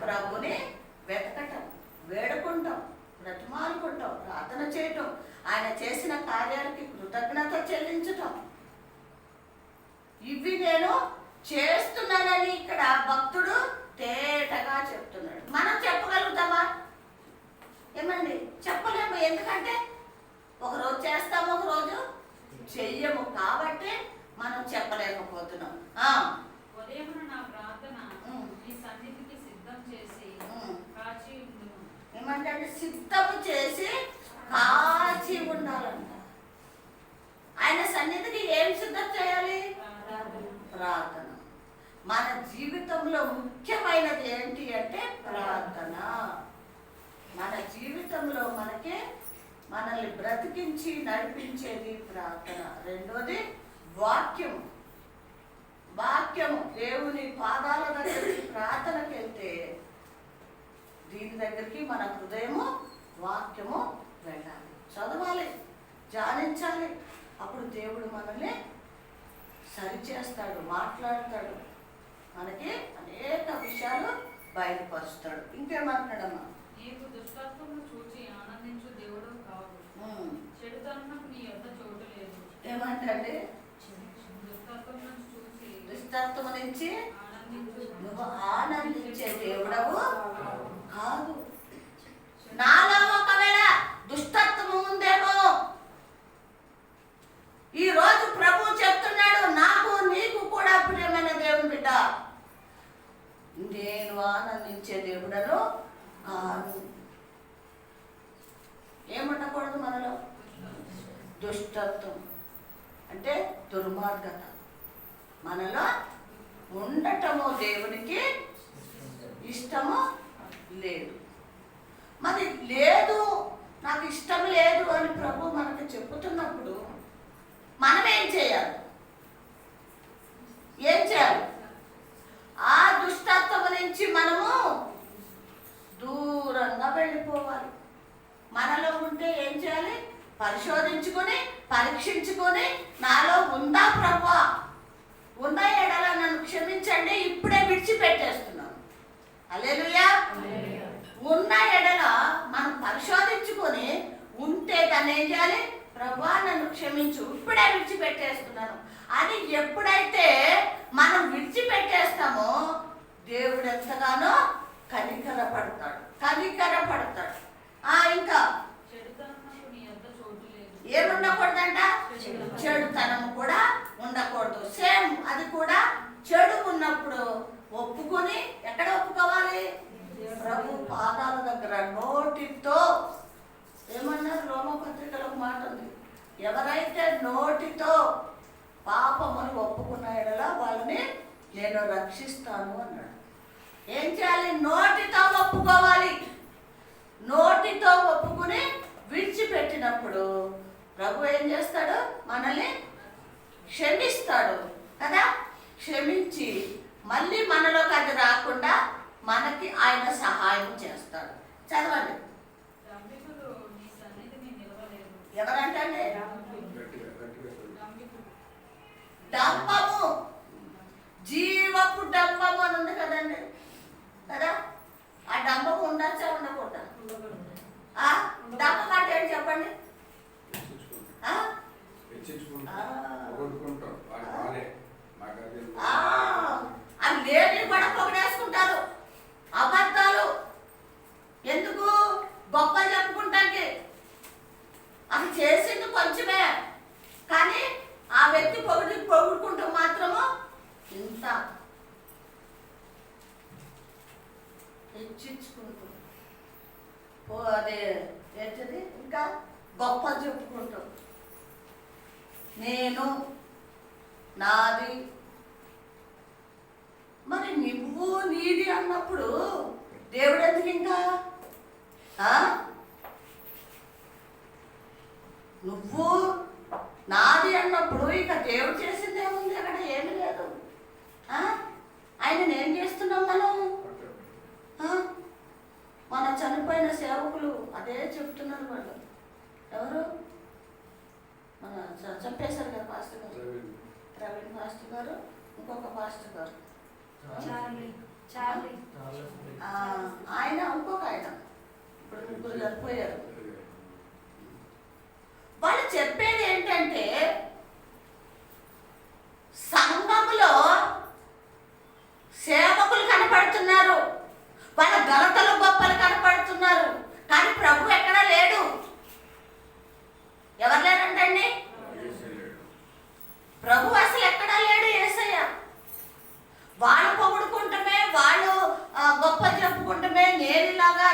ప్రభుని వెతకటం, వేడుకుంటాం, బ్రతిమాలుకుంటాం, ప్రార్థన చేయటం, ఆయన చేసిన కార్యాలకి కృతజ్ఞత చెల్లించటం. ఇవి నేను చేస్తున్నానని ఇక్కడ భక్తుడు తేటగా చెప్తున్నాడు. మనం చెప్పగలుగుతామా? ఏమండి, చెప్పలేము. ఎందుకంటే ఒకరోజు చేస్తాము, ఒకరోజు చెయ్యము. కాబట్టి మనం చెప్పలేకపోతున్నాం. ఏమంటే సిద్ధ చేసి కాచి ఉండాలంట. ఆయన సన్నిధికి ఏం సిద్ధం చేయాలి? ప్రార్థన. మన జీవితంలో ముఖ్యమైనది ఏంటి అంటే ప్రార్థన. మన జీవితంలో మనల్ని బ్రతికించి నడిపించేది ప్రార్థన. రెండోది వాక్యము. దేవుని పాదాల దగ్గరికి ప్రార్థనకి వెళ్తే దీని దగ్గరికి మన హృదయము వాక్యము వెళ్ళాలి, చదవాలి, ధ్యానించాలి. అప్పుడు దేవుడు మనల్ని సరిచేస్తాడు, మాట్లాడతాడు, మనకి అనేక విషయాలు బయలుపరుస్తాడు. ఇంకేమంటున్నాడమ్మా? నీకు దుష్టత్వము చూచి ఆనందించు దేవుడు కావు, చెడుతనమునకు నీ యొద్ద చోటు లేదు. ఏమంటే దుష్టత్వం నుంచి నువ్వు ఆనందించే దేవుడవు కాదు. నాలో ఒకవేళ దుష్టత్వము ఉందేమో, ఈ రోజు ప్రభు చెప్తున్నాడు, నాకు నీకు కూడా ప్రియమైన దేవుని బిడ్డ, నేను ఆనందించే దేవుడను కాదు. ఏముండకూడదు మనలో? దుష్టత్వం అంటే దుర్మార్గత మనలో ఉండటము దేవునికి ఇష్టము లేదు. మరి లేదు, నాకు ఇష్టం లేదు అని ప్రభు మనకు చెప్పుతున్నప్పుడు మనం ఏం చేయాలి? ఆ దుష్టత్వం నుంచి మనము దూరంగా వెళ్ళిపోవాలి. మనలో ఉంటే ఏం చేయాలి? పరిశోధించుకొని, పరీక్షించుకొని, నాలో ఉందా ప్రభువా, ఉన్న ఎడల నన్ను క్షమించండి, ఇప్పుడే విడిచిపెట్టేస్తున్నాను. హల్లెలూయా. ఉన్న ఎడల మనం పరిశోధించుకొని ఉంటే దాన్ని ఏం చేయాలి? ప్రభువా నన్ను క్షమించు, ఇప్పుడే విడిచిపెట్టేస్తున్నాను అని ఎప్పుడైతే మనం విడిచిపెట్టేస్తామో దేవుడు ఎంతగానో కనికరపడతాడు. ఇంకా ఏముండకూడదంట? చెడుతనము కూడా ఉండకూడదు. సేమ్ అది కూడా చెడు ఉన్నప్పుడు ఒప్పుకొని, ఎక్కడ ఒప్పుకోవాలి? ప్రభు పాదాల దగ్గర. నోటితో ఏమన్నారు? రోమపత్రికలో ఒక మాట ఉంది, ఎవరైతే నోటితో పాపమును ఒప్పుకున్న ఎడల వాళ్ళని నేను రక్షిస్తాను అన్నాడు. ఏం చేయాలి? నోటితో ఒప్పుకోవాలి. నోటితో ఒప్పుకుని విడిచిపెట్టినప్పుడు ప్రభు ఏం చేస్తాడు? మనల్ని క్షమిస్తాడు కదా. క్షమించి మళ్ళీ మనలోకి అది రాకుండా మనకి ఆయన సహాయం చేస్తాడు. చదవండి. ఎవరంటే డంబము, జీవపు డంబము అని ఉంది కదండి కదా. ఆ డంబము ఉండొచ్చా ఉండకూడదా? డంబం అంటే ఏంటి చెప్పండి? అవి లేని కూడా పొగడేసుకుంటారు. అబద్ధాలు ఎందుకు? గొప్ప చెప్పుకుంటానికి. అది చేసింది కొంచెమే, కానీ ఆ వ్యక్తి పొగుడుకుంటూ మాత్రము ఇంత హెచ్చించుకుంటూ అదే ఏంటది, ఇంకా గొప్ప చెప్పుకుంటూ నేను, నాది. మరి నువ్వు నీది అన్నప్పుడు దేవుడు ఎందుకు ఇంకా? నువ్వు నాది అన్నప్పుడు ఇక దేవుడు చేసింది ఏముంది? అక్కడ ఏమీ లేదు. ఆయన ఏం చేస్తున్నాం మనం? మన చనిపోయిన సేవకులు అదే చెప్తున్నారు. వాళ్ళు ఎవరు? మన చంపేశారు కదా పాస్టర్ గారు, ప్రవీణ్ పాస్టర్ గారు, ఇంకొక పాస్టర్ గారు, ఆయన ఇంకొక ఆయన, ఇప్పుడు ముగ్గురు చనిపోయారు. వాళ్ళు చెప్పేది ఏంటంటే సంఘములో సేవకులు కనపడుతున్నారు, వాళ్ళ ఘనతలు గొప్పలు కనపడుతున్నారు, కానీ ప్రభు ఎక్కడా లేడు. ఎవరు లేరంటండి? ప్రభు అసలు ఎక్కడా లేడు. యేసయ్య వాళ్ళు పొగుడుకుంటమే, వాళ్ళు గొప్ప చెప్పుకుంటమే, నేనిలాగా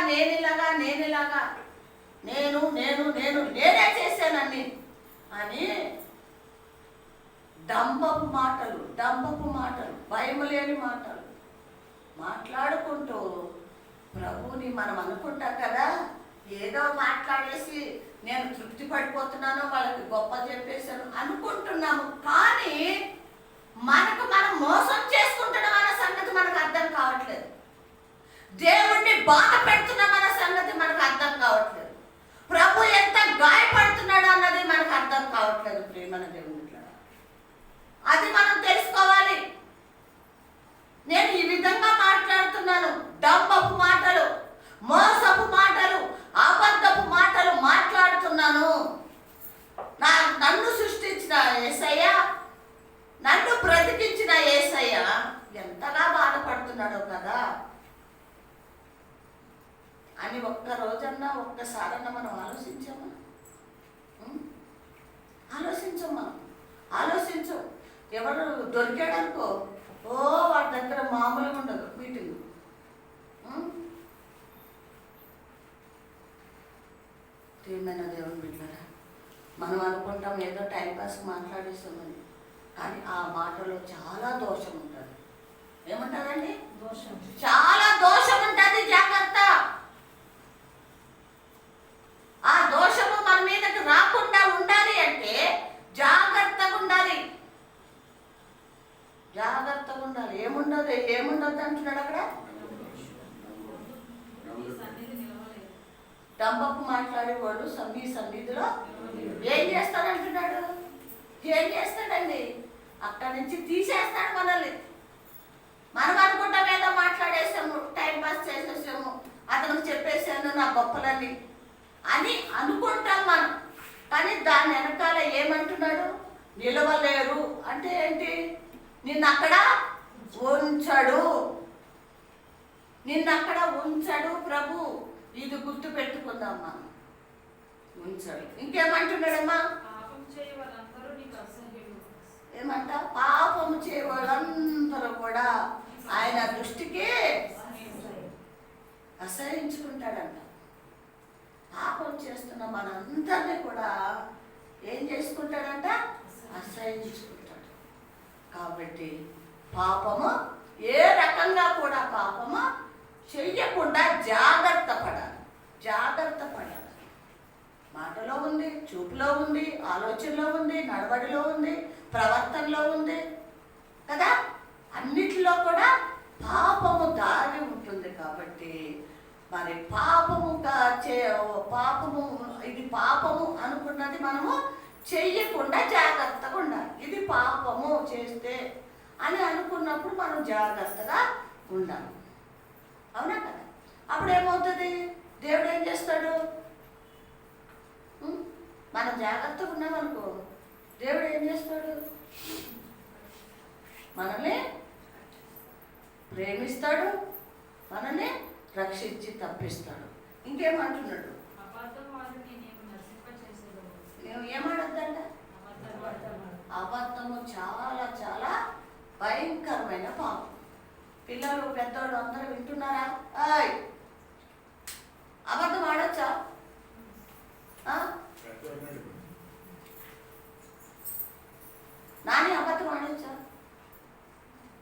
నేనే చేశానని అని డంబపు మాటలు భయం లేని మాటలు మాట్లాడుకుంటూ ప్రభువుని మనం అనుకుంటాం కదా, ఏదో మాట్లాడేసి నేను తృప్తి పడిపోతున్నాను, వాళ్ళకి గొప్ప చెప్పేశాను అనుకుంటున్నాము. కానీ మనం మోసం చేసుకుంటున్నాం అన్న సంగతి మనకు అర్థం కావట్లేదు. దేవుణ్ణి బాధ పెడుతున్నాం అన్న సంగతి మనకు అర్థం కావట్లేదు. ప్రభు ఎంత గాయపడుతున్నాడు అన్నది మనకు అర్థం కావట్లేదు. ప్రేమన దేవుని అది మనం తెలుసుకోవాలి. నేను ఈ విధంగా మాట్లాడుతున్నాను, డంబపు మాటలు, మోసపు మాటలు, అబద్ధపు మాటలు మాట్లాడుతున్నాను. నన్ను సృష్టించిన యేసయ్య, నన్ను బ్రతికించిన యేసయ్య ఎంతగా బాధపడుతున్నాడో కదా అని ఒక్క రోజన్నా ఒక్కసారన్నా మనం ఆలోచించామా? ఆలోచించం. ఎవరు దొరికాడనుకో, వాడి దగ్గర మామూలుగా ఉండదు మీటింగ్. తీర్మైన దేవుని బిడ్డలారా, మనం అనుకుంటాం ఏదో టైంపాస్ మాట్లాడేస్తామని, కానీ ఆ మాటలో చాలా దోషం ఉంటుంది. ఏముంటుందండి? చాలా దోషం ఉంటుంది. జాగ్రత్త. ఆ దోషము మన మీదకి రాకుండా ఉండాలి అంటే జాగ్రత్తగా ఉండాలి. ఏముండదు అంటున్నాడు అక్కడ. డంబపు మాట్లాడేవాడు మీ సన్నిధిలో ఏం చేస్తాడంటున్నాడు? ఏం చేస్తాడండి? అక్కడి నుంచి తీసేస్తాడు మనల్ని. మనం అనుకుంటాం ఏదో మాట్లాడేసాము, టైంపాస్ చేసేసాము, అతనికి చెప్పేసాను నా గొప్పలని అని అనుకుంటాం మనం. కానీ దాని వెనకాల ఏమంటున్నాడు? నిలవలేరు అంటే ఏంటి? నిన్నక్కడ ఉంచడు ప్రభు. ఇది గుర్తు పెట్టుకుందాం మనం. ఉంచడు. ఇంకేమంటున్నాడమ్మా? ఏమంట? పాపము చేయవాళ్ళందరూ కూడా ఆయన దృష్టికి అసహించుకుంటాడంట. పాపం చేస్తున్న మనందరినీ కూడా ఏం చేసుకుంటాడంట? అసహించుకుంటాడు. కాబట్టి పాపము ఏ రకంగా కూడా పాపము చెయ్యకుండా జాగ్రత్త పడాలి. మాటలో ఉంది, చూపులో ఉంది, ఆలోచనలో ఉంది, నడవడిలో ఉంది, ప్రవర్తనలో ఉంది కదా. అన్నిటిలో కూడా పాపము దారి ఉంటుంది. కాబట్టి మరి ఇది పాపము అనుకున్నది మనము చెయ్యకుండా జాగ్రత్తగా ఉండాలి. ఇది పాపము చేస్తే అని అనుకున్నప్పుడు మనం జాగ్రత్తగా ఉండాలి. అవునా కదా? అప్పుడు ఏమవుతుంది? దేవుడు ఏం చేస్తాడు? మనం జాగ్రత్తగా ఉన్నామనుకో, దేవుడు ఏం చేస్తాడు? మనల్ని ప్రేమిస్తాడు, మనల్ని రక్షించి తప్పిస్తాడు. ఇంకేమంటున్నాడు? ఏమడద్దంట? అబద్ధము చాలా చాలా భయంకరమైన పాపం. పిల్లలు పెద్దవాళ్ళు అందరూ వింటున్నారా? అబద్ధం ఆడొచ్చా? నాని అబద్ధం ఆడొచ్చా?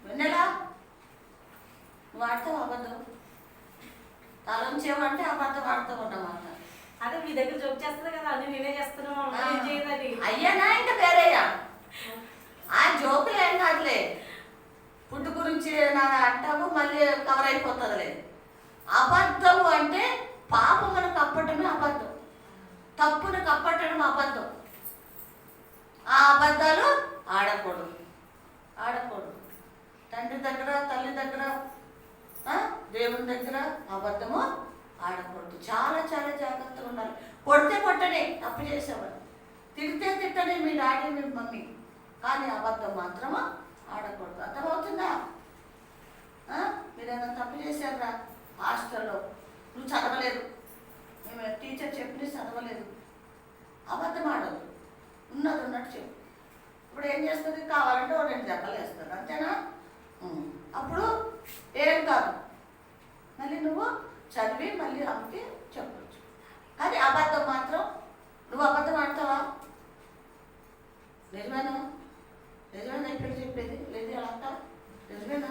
విన్నలా నువ్వు ఆడతావు అబద్ధం. తలంచేవంటే అబద్ధం ఆడుతావు అన్నమాట. అదే మీ దగ్గర జోక్ చేస్తుంది కదా, అన్ని నేనే చేస్తున్నాను. అయ్యానా ఇంకా వేరేయా? ఆ జోకులు ఏం కాదులే. ఫుడ్ గురించి అంటావు, మళ్ళీ కవర్ అయిపోతుందిలే. అబద్ధము అంటే పాపమును కప్పటమే అబద్ధం, తప్పును కప్పటం అబద్ధం. ఆ అబద్ధాలు ఆడకూడదు. తండ్రి దగ్గర, తల్లి దగ్గర, దేవుని దగ్గర అబద్ధము ఆడకూడదు. చాలా చాలా జాగ్రత్తగా ఉండాలి. కొడితే కొట్టనే తప్పు చేసేవాడు, తిడితే తిట్టనే మీ డాడీ మీ మమ్మీ, కానీ అబద్ధం మాత్రము ఆడకూడదు. అర్థమవుతుందా? మీరేమైనా తప్పు చేశారా హాస్టల్లో? నువ్వు చదవలేదు, మేము టీచర్ చెప్పి చదవలేదు, అబద్ధం ఆడదు. ఉన్నది ఉన్నట్టు చెప్పు. ఇప్పుడు ఏం చేస్తుంది? కావాలంటే 2 దెబ్బలు వేస్తుంది, అంతేనా? అప్పుడు ఏం కాదు, మళ్ళీ నువ్వు చదివి మళ్ళీ ఆమెకి చెప్పచ్చు. కానీ అబద్ధం మాత్రం నువ్వు అబద్ధం ఆడతావా? నిజమేనా? నిజమేనా ఇక్కడ చెప్పేది? లేదు అలా అంటావా? నిజమేనా?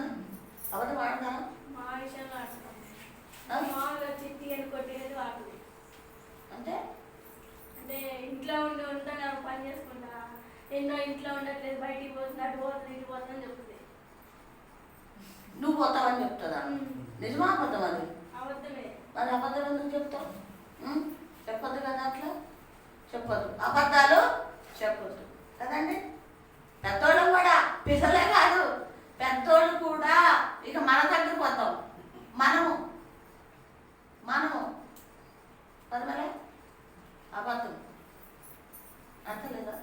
అబద్ధం ఆడతా? మా విషయంలో ఆడతాం. ఆ? మామూలుగా చిట్టి అని కొట్టేది వాడుతుంది. అంటే అంటే ఇంట్లో ఉంటా నేను పని చేసుకుంటా, ఎన్నో ఇంట్లో ఉండట్లేదు, బయటికి పోతుంది, అటు పోతుంది, ఇటు పోతుంది అని చెప్తుంది. నువ్వు పోతావని చెప్తుందా? నిజమా అబద్ధం అది? అబద్ధమే. మరి అబద్ధం ఎందుకు చెప్తావు? చెప్పొద్దు కదా అట్లా, చెప్పొద్దు, అబద్ధాలు చెప్పొద్దు కదండి. పెద్దోళ్ళు కూడా, పిల్లలే కాదు పెద్దోళ్ళు కూడా. ఇక మన దగ్గరకు వద్దాం. మనము పదమలే అబద్ధం అర్థలేదా?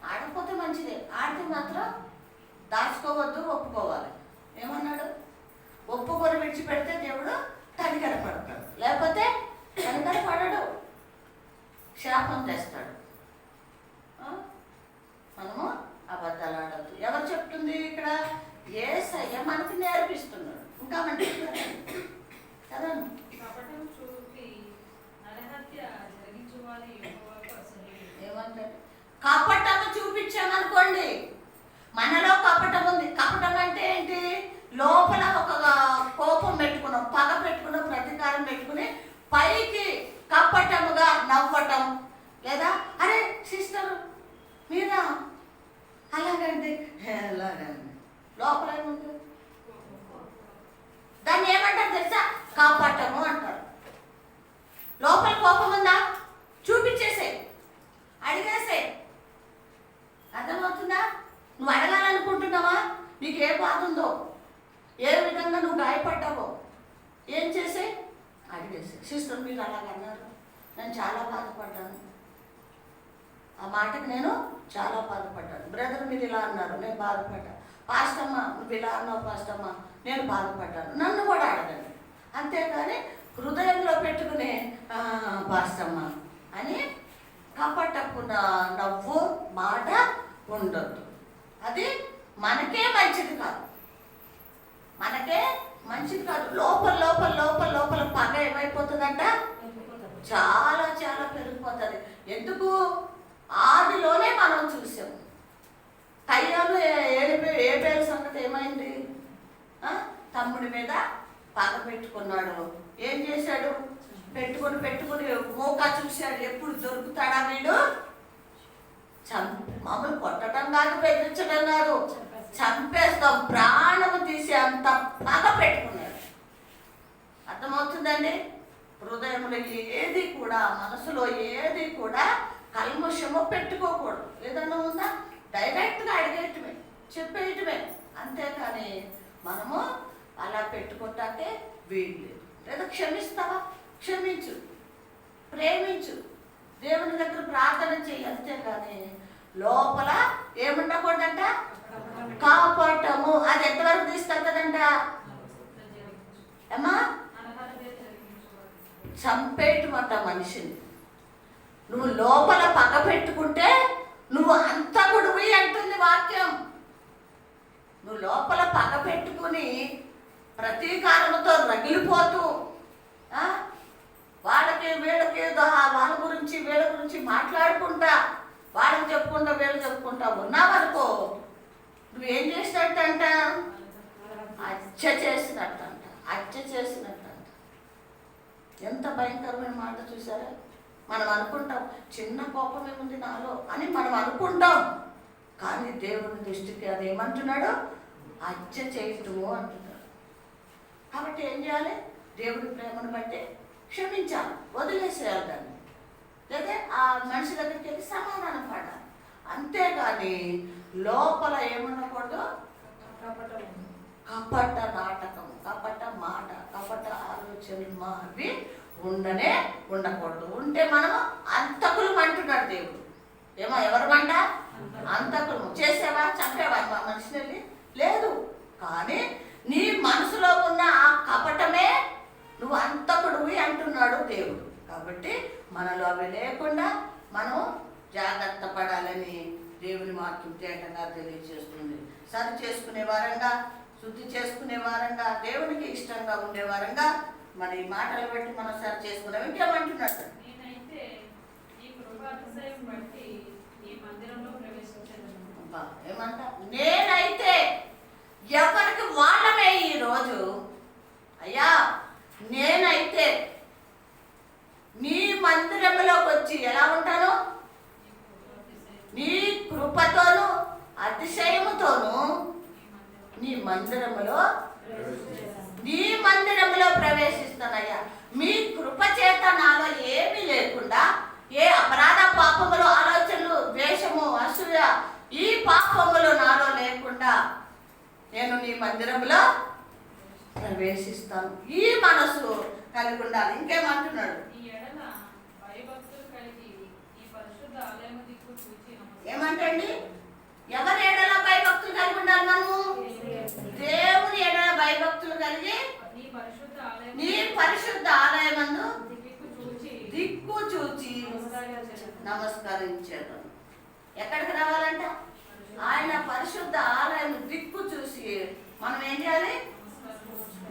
ఆడకపోతే మంచిదే, ఆడితే మాత్రం దాచుకోవద్దు, ఒప్పుకోవాలి. ఏమన్నాడు? ఒప్పుకొని విడిచిపెడితే దేవుడు కనికరపడతాడు, లేకపోతే కనికరపడడు, శాపం తెస్తాడు. మనము అబద్ధాలు ఆడద్దు. ఎవరు చెప్తుంది ఇక్కడ? యేసయ్య మనకి నేర్పిస్తున్నాడు. ఇంకా మంచి కదా. కపటం చూపి నరహత్య జరిగించువారి యెహోవాకు అసహ్యుడు. ఏమంటారు? కపటము చూపించామనుకోండి, మనలో కపటం ఉంది. కపటం అంటే ఏంటి? లోపల ఒక కోపం పెట్టుకున్నాం, పగ పెట్టుకున్నాం, ప్రతీకారం పెట్టుకుని పైకి కపటముగా నవ్వటం, లేదా అరే సిస్టర్ మీరా అలాగండి ఎలాగండి, లోపల ఏముంది? దాన్ని ఏమంటారు తెలుసా? కపటము అంటారు. లోపల కోపం ఉందా? చూపించేసే, అడిగేసే. అర్థమవుతుందా? నువ్వు అడగాలనుకుంటున్నావా? నీకు ఏ బాధ ఉందో, ఏ విధంగా నువ్వు గాయపడ్డావో, ఏం చేసే? అడిగేసే. సిస్టర్ మీరు అలాగన్నారు, నేను చాలా బాధపడ్డాను, ఆ మాటకి నేను చాలా బాధపడ్డాను. బ్రదర్ మీరు ఇలా అన్నారు, నేను బాధపడ్డాను. పాస్టమ్మ నువ్వు ఇలా అన్నావు పాస్టమ్మ, నేను బాధపడ్డాను. నన్ను కూడా అడగండి. అంతేకాని హృదయంలో పెట్టుకునే పాస్టమ్మ అని కపటపు నవ్వు మాట ఉండొద్దు. అది మనకే మంచిది కాదు, మనకే మంచిది కాదు. లోపల లోపల లోపల లోపల పగ ఏమైపోతుందంట? చాలా చాలా పెరిగిపోతుంది. ఎందుకు? ఆదిలోనే మనం చూసాం. కయ్యాలు ఏబేలు సంగతి ఏమైంది? తమ్ముడి మీద పగ పెట్టుకున్నాడు. ఏం చేశాడు? పెట్టుకుని మోకా చూశాడు, ఎప్పుడు దొరుకుతాడా వీడు, మామూలు కొట్టడం కాదు, బెదిరించడం కాదు, చంపేస్తాం, ప్రాణము తీసే అంత పగ పెట్టుకున్నాడు. అర్థమవుతుందండి? హృదయంలో ఏది కూడా, మనసులో ఏది కూడా కల్మషము పెట్టుకోకూడదు. ఏదన్నా ఉందా డైరెక్ట్గా అడిగేయటమే, చెప్పేయటమే. అంతేకాని మనము అలా పెట్టుకుంటాకే వీలు లేదు. లేదా క్షమిస్తావా? క్షమించు, ప్రేమించు, దేవుని దగ్గర ప్రార్థన చెయ్యి. అంతేకాని లోపల ఏముండకూడదంట? కాపాడటము. అది ఎంతవరకు తీసుకెళ్తుందంట? ఏమా? చంపేయటమంట మనిషిని. నువ్వు లోపల పగ పెట్టుకుంటే నువ్వు అంతకుడివి అంటుంది వాక్యం. నువ్వు లోపల పగ పెట్టుకుని ప్రతీకారంతో రగిలిపోతూ వాళ్ళకి వీళ్ళకి వాళ్ళ గురించి వీళ్ళ గురించి మాట్లాడుకుంటా, వాళ్ళకి చెప్పుకుంటా వీళ్ళు చెప్పుకుంటా ఉన్నావనుకో, నువ్వేం చేసినట్టంట? హత్య చేసినట్టంట, హత్య చేసినట్టంట. ఎంత భయంకరమైన మాట చూసారా? మనం అనుకుంటాం చిన్న కోపం ఏముంది నాలో అని మనం అనుకుంటాం, కానీ దేవుని దృష్టికి అది ఏమంటున్నాడు? హత్య చేయటము అంటున్నాడు. కాబట్టి ఏం చేయాలి? దేవుడి ప్రేమను బట్టి క్షమించాలి, వదిలేసేయాలి దాన్ని. లేదా ఆ మనిషి దగ్గరికి వెళ్ళి సమాధానం పడాలి. అంతేగాని లోపల ఏమనకూడదు? కపట నాటకం, కపట మాట, కపట ఆలోచనలు అవి ఉండకూడదు. ఉంటే మనము అంతకులు అంటున్నాడు దేవుడు. ఏమో ఎవరమంట? అంతకులు. చేసావా? చంపేవా మా మనిషిని వెళ్ళి? లేదు. కానీ నీ మనసులో ఉన్న ఆ కపటమే నువ్వు అంతకుడివి అంటున్నాడు దేవుడు. కాబట్టి మనలో అవి లేకుండా మనం జాగ్రత్త పడాలని దేవుని వాక్యం తేటగా తెలియజేస్తుంది. సరి చేసుకునే వారంగా, శుద్ధి చేసుకునే వారంగా, దేవునికి ఇష్టంగా ఉండే వారంగా మరి ఈ మాటలు బట్టి మనం సరి చేసుకున్నాం. ఇంకేమంటున్నాడు? నేనైతే ఈ కృప అతిశయం బట్టి ఈ మందిరంలో ప్రవేశించదను. అబ్బా, ఏమంట? నేనైతే ఎవరికి వాళ్ళమే ఈరోజు, అయ్యా నేనైతే నీ మందిరంలోకి వచ్చి ఎలా ఉంటాను? నీ కృపతోను అతిశయముతోను నీ మందిరములో ప్రవేశిస్తానయ్యా. మీ కృప చేత నాలో ఏమీ లేకుండా, ఏ అపరాధ పాపములు, ఆలోచనలు, ద్వేషము, అసూయ, ఈ పాపములు నాలో లేకుండా నేను నీ మందిరంలో ప్రవేశిస్తాను. ఈ మనసు కలిగి ఉండాలి. ఇంకేమంటున్నాడు? ఈ ఎడల భయభక్తులు కలిగి ఈ పరిశుద్ధ ఆలయము దిక్కు చూచి ఏమంటండి? ఎవరి ఎడల భయభక్తులు కలిగి ఉండాలి? మనము దేవుని ఎడల భయభక్తులు కలిగి నీ పరిశుద్ధ ఆలయమందు దిక్కు చూచి నమస్కరించేదాం. ఎక్కడికి రావాలంట? ఆయన పరిశుద్ధ ఆలయం దిక్కు చూసి మనం ఏం చేయాలి?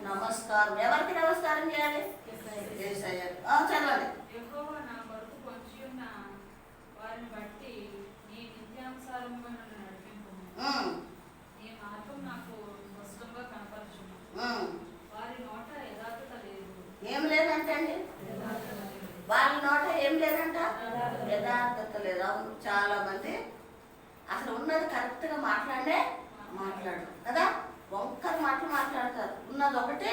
నమస్కారం. ఎవరికి నమస్కారం చేయాలి? యేసయ్య. చదవండి. యెహోవా నా కొరకు పొంచి ఉన్న వారిని బట్టి నీ నిత్యానుసారముగా నన్ను నడిపింపుము. నీ మార్గం నాకు స్పష్టంగా కనపరచుము. వారి నోట యథార్థత లేదు. ఏం లేదంటే అండి, వాళ్ళ నోట ఏం లేదంట? యథార్థత లేదు. అవును, చాలా మంది అసలు ఉన్నది కరెక్ట్గా మాట్లాడు కదా, ఒక్కరి మాటలు మాట్లాడతారు. ఉన్నది ఒకటి,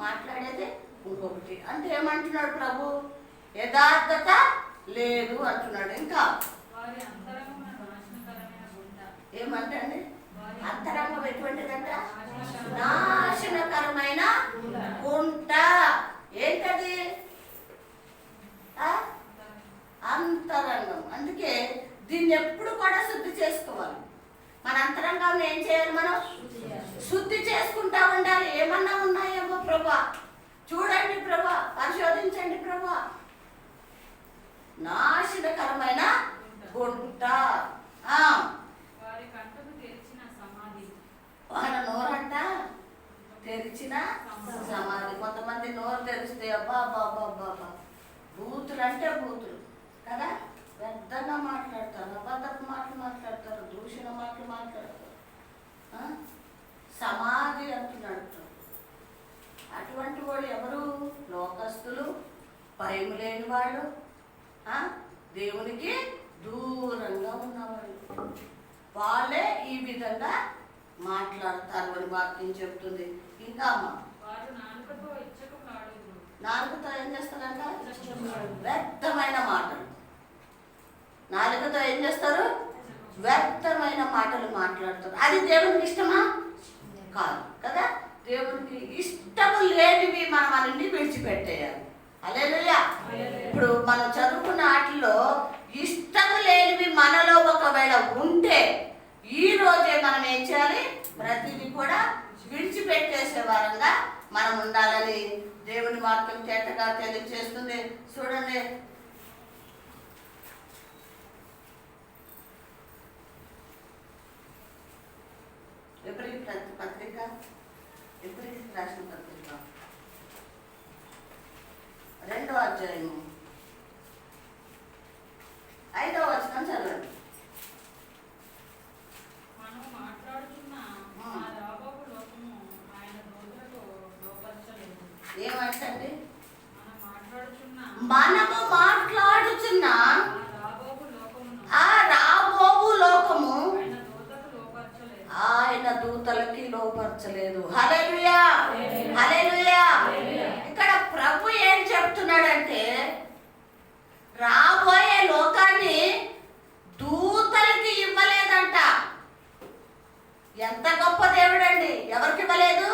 మాట్లాడేది ఇంకొకటి. అంటే ఏమంటున్నాడు ప్రభు? యథార్థత లేదు అంటున్నాడు. ఇంకా వారి అంతరంగం నాశనకరమైన గుంట. ఏమంటే అండి? అంతరంగం ఎటువంటిదంట? నాశనకరమైన గుంట. ఏంటది? అంతరంగం. అందుకే దీన్ని ఎప్పుడు కూడా శుద్ధి చేసుకోవాలి. మన అంతరంగాన్ని ఏం చేయాలి? మనం శుద్ధి చేసుకుంటా ఉండాలి. ఏమన్నా ఉన్నాయేమో ప్రభా చూడండి, ప్రభా పరిశోధించండి ప్రభా. నాశనకరమైన గుంట. వారి కంటకు తెరిచిన సమాధి. వాళ్ళ నోరంట తెరిచిన సమాధి. కొంతమంది నోరు తెరిస్తే అబ్బా బాబా బాబా బూతులు అంటే బూతులు కదా, పెద్దగా మాట్లాడతారు, అబద్ధపు మాటలు మాట్లాడతారు, దూషణ మాటలు మాట్లాడతారు. సమాధి అంటున్నాడు. అటువంటి వాడు ఎవరు? లోకస్తులు, భయం లేని వాళ్ళు, దేవునికి దూరంగా ఉన్నవాళ్ళు. వాళ్ళే ఈ విధంగా మాట్లాడతారు అని వాక్యం చెప్తుంది. ఇంకా అమ్మ, వారు నాలుకతో ఇచ్చకములాడుదురు. నాలుగుతో ఏం చేస్తారంట? వ్యర్థమైన మాటలు. నాలుగుతో ఏం చేస్తారు? వ్యర్థమైన మాటలు మాట్లాడతారు. అది దేవునికి ఇష్టమా? కాదు కదా. దేవునికి ఇష్టము లేనివి మనం అన్ని విడిచిపెట్టేయాలి. హల్లెలూయా. ఇప్పుడు మనం చదువుకున్న వాటిలో ఇష్టము లేనివి మనలో ఒకవేళ ఉంటే ఈ రోజే మనం ఏం చేయాలి? ప్రతిదీ కూడా విడిచిపెట్టేసే వారంగా మనం ఉండాలని దేవుని వాక్యం చేతగా తెలియజేస్తుంది. చూడండి, పత్రిక రాసిన పత్రిక 2వ అధ్యాయము 5వ వచనం చదవండి. మనం మాట్లాడుతున్న ఆ రాబోవు లోకము ఆయన దూతలకు లోపరచలేదు. ఏమంటండి? మనము మాట్లాడుచున్న ఆ రాబోవు లోకము ఆయన దూతకు లోపరచలేదు. ఆయన దూతలకి లోపరచలేదు. హల్లెలూయా, హల్లెలూయా. ఇక్కడ ప్రభు ఏం చెప్తున్నాడంటే రాబోయే లోకాన్ని దూతలకి ఇవ్వలేదంట. ఎంత గొప్ప దేవుడండి! ఎవరికి ఇవ్వలేదు?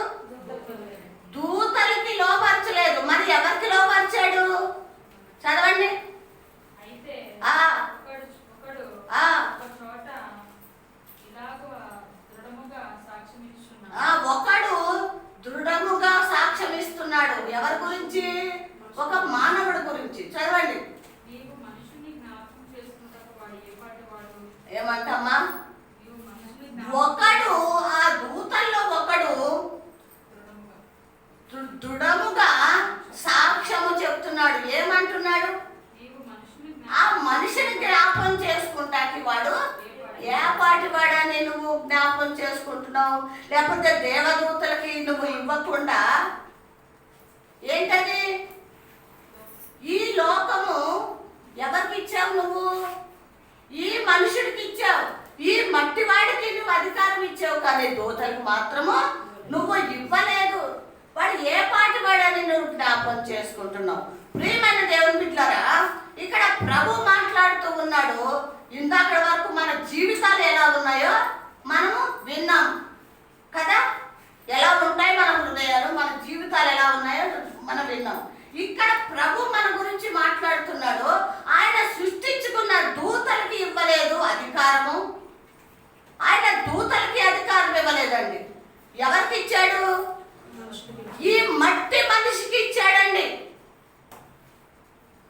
దూతలకి లోపరచలేదు. మరి ఎవరికి లోపరిచాడు? చదవండి. అయితే ఒకడు ఒక చోట ఇలాగ దృఢముగా సాక్ష్యం ఇస్తున్నాడు. ఒకడు దృఢముగా సాక్ష్యం ఇస్తున్నాడు. ఎవరి గురించి? ఒక మానవుడి గురించి. చదవండి. నీవు మనుషుని జ్ఞాపకం చేసుకుంటావు. వాడు ఏ పాటి వాడు? ఏమంటమ్మా? నీవు మనుషుని ఒకడు, ఆ దూతల్లో ఒకడు దృఢముగా చేసుకుంటున్నావు? లేకపోతే దేవదూతలకి నువ్వు ఇవ్వకుండా ఏంటది? ఈ లోకము ఎవరికి ఇచ్చావు? నువ్వు ఈ మనుషుడికి ఇచ్చావు, ఈ మట్టివాడికి నువ్వు అధికారం ఇచ్చావు, కానీ దూతలకు మాత్రము నువ్వు ఇవ్వలేదు. వాడు ఏ పాటి వాడని నువ్వు జ్ఞాపకం చేసుకుంటున్నావు. ప్రియమైన దేవుని బిడ్డలారా, ఇక్కడ ప్రభు మాట్లాడుతూ ఉన్నాడు. ఇందాక వరకు మన జీవితాలు ఎలా ఉన్నాయో మనము విన్నాం కదా, ఎలా ఉంటాయి మన హృదయాలు, మన జీవితాలు ఎలా ఉన్నాయో మనం విన్నాం. ఇక్కడ ప్రభు మన గురించి మాట్లాడుతున్నాడు. ఆయన సృష్టించుకున్న దూతలకి ఇవ్వలేదు అధికారము. ఆయన దూతలకి అధికారం ఇవ్వలేదండి. ఎవరికి ఇచ్చాడు? ఈ మట్టి మనిషికి ఇచ్చాడండి.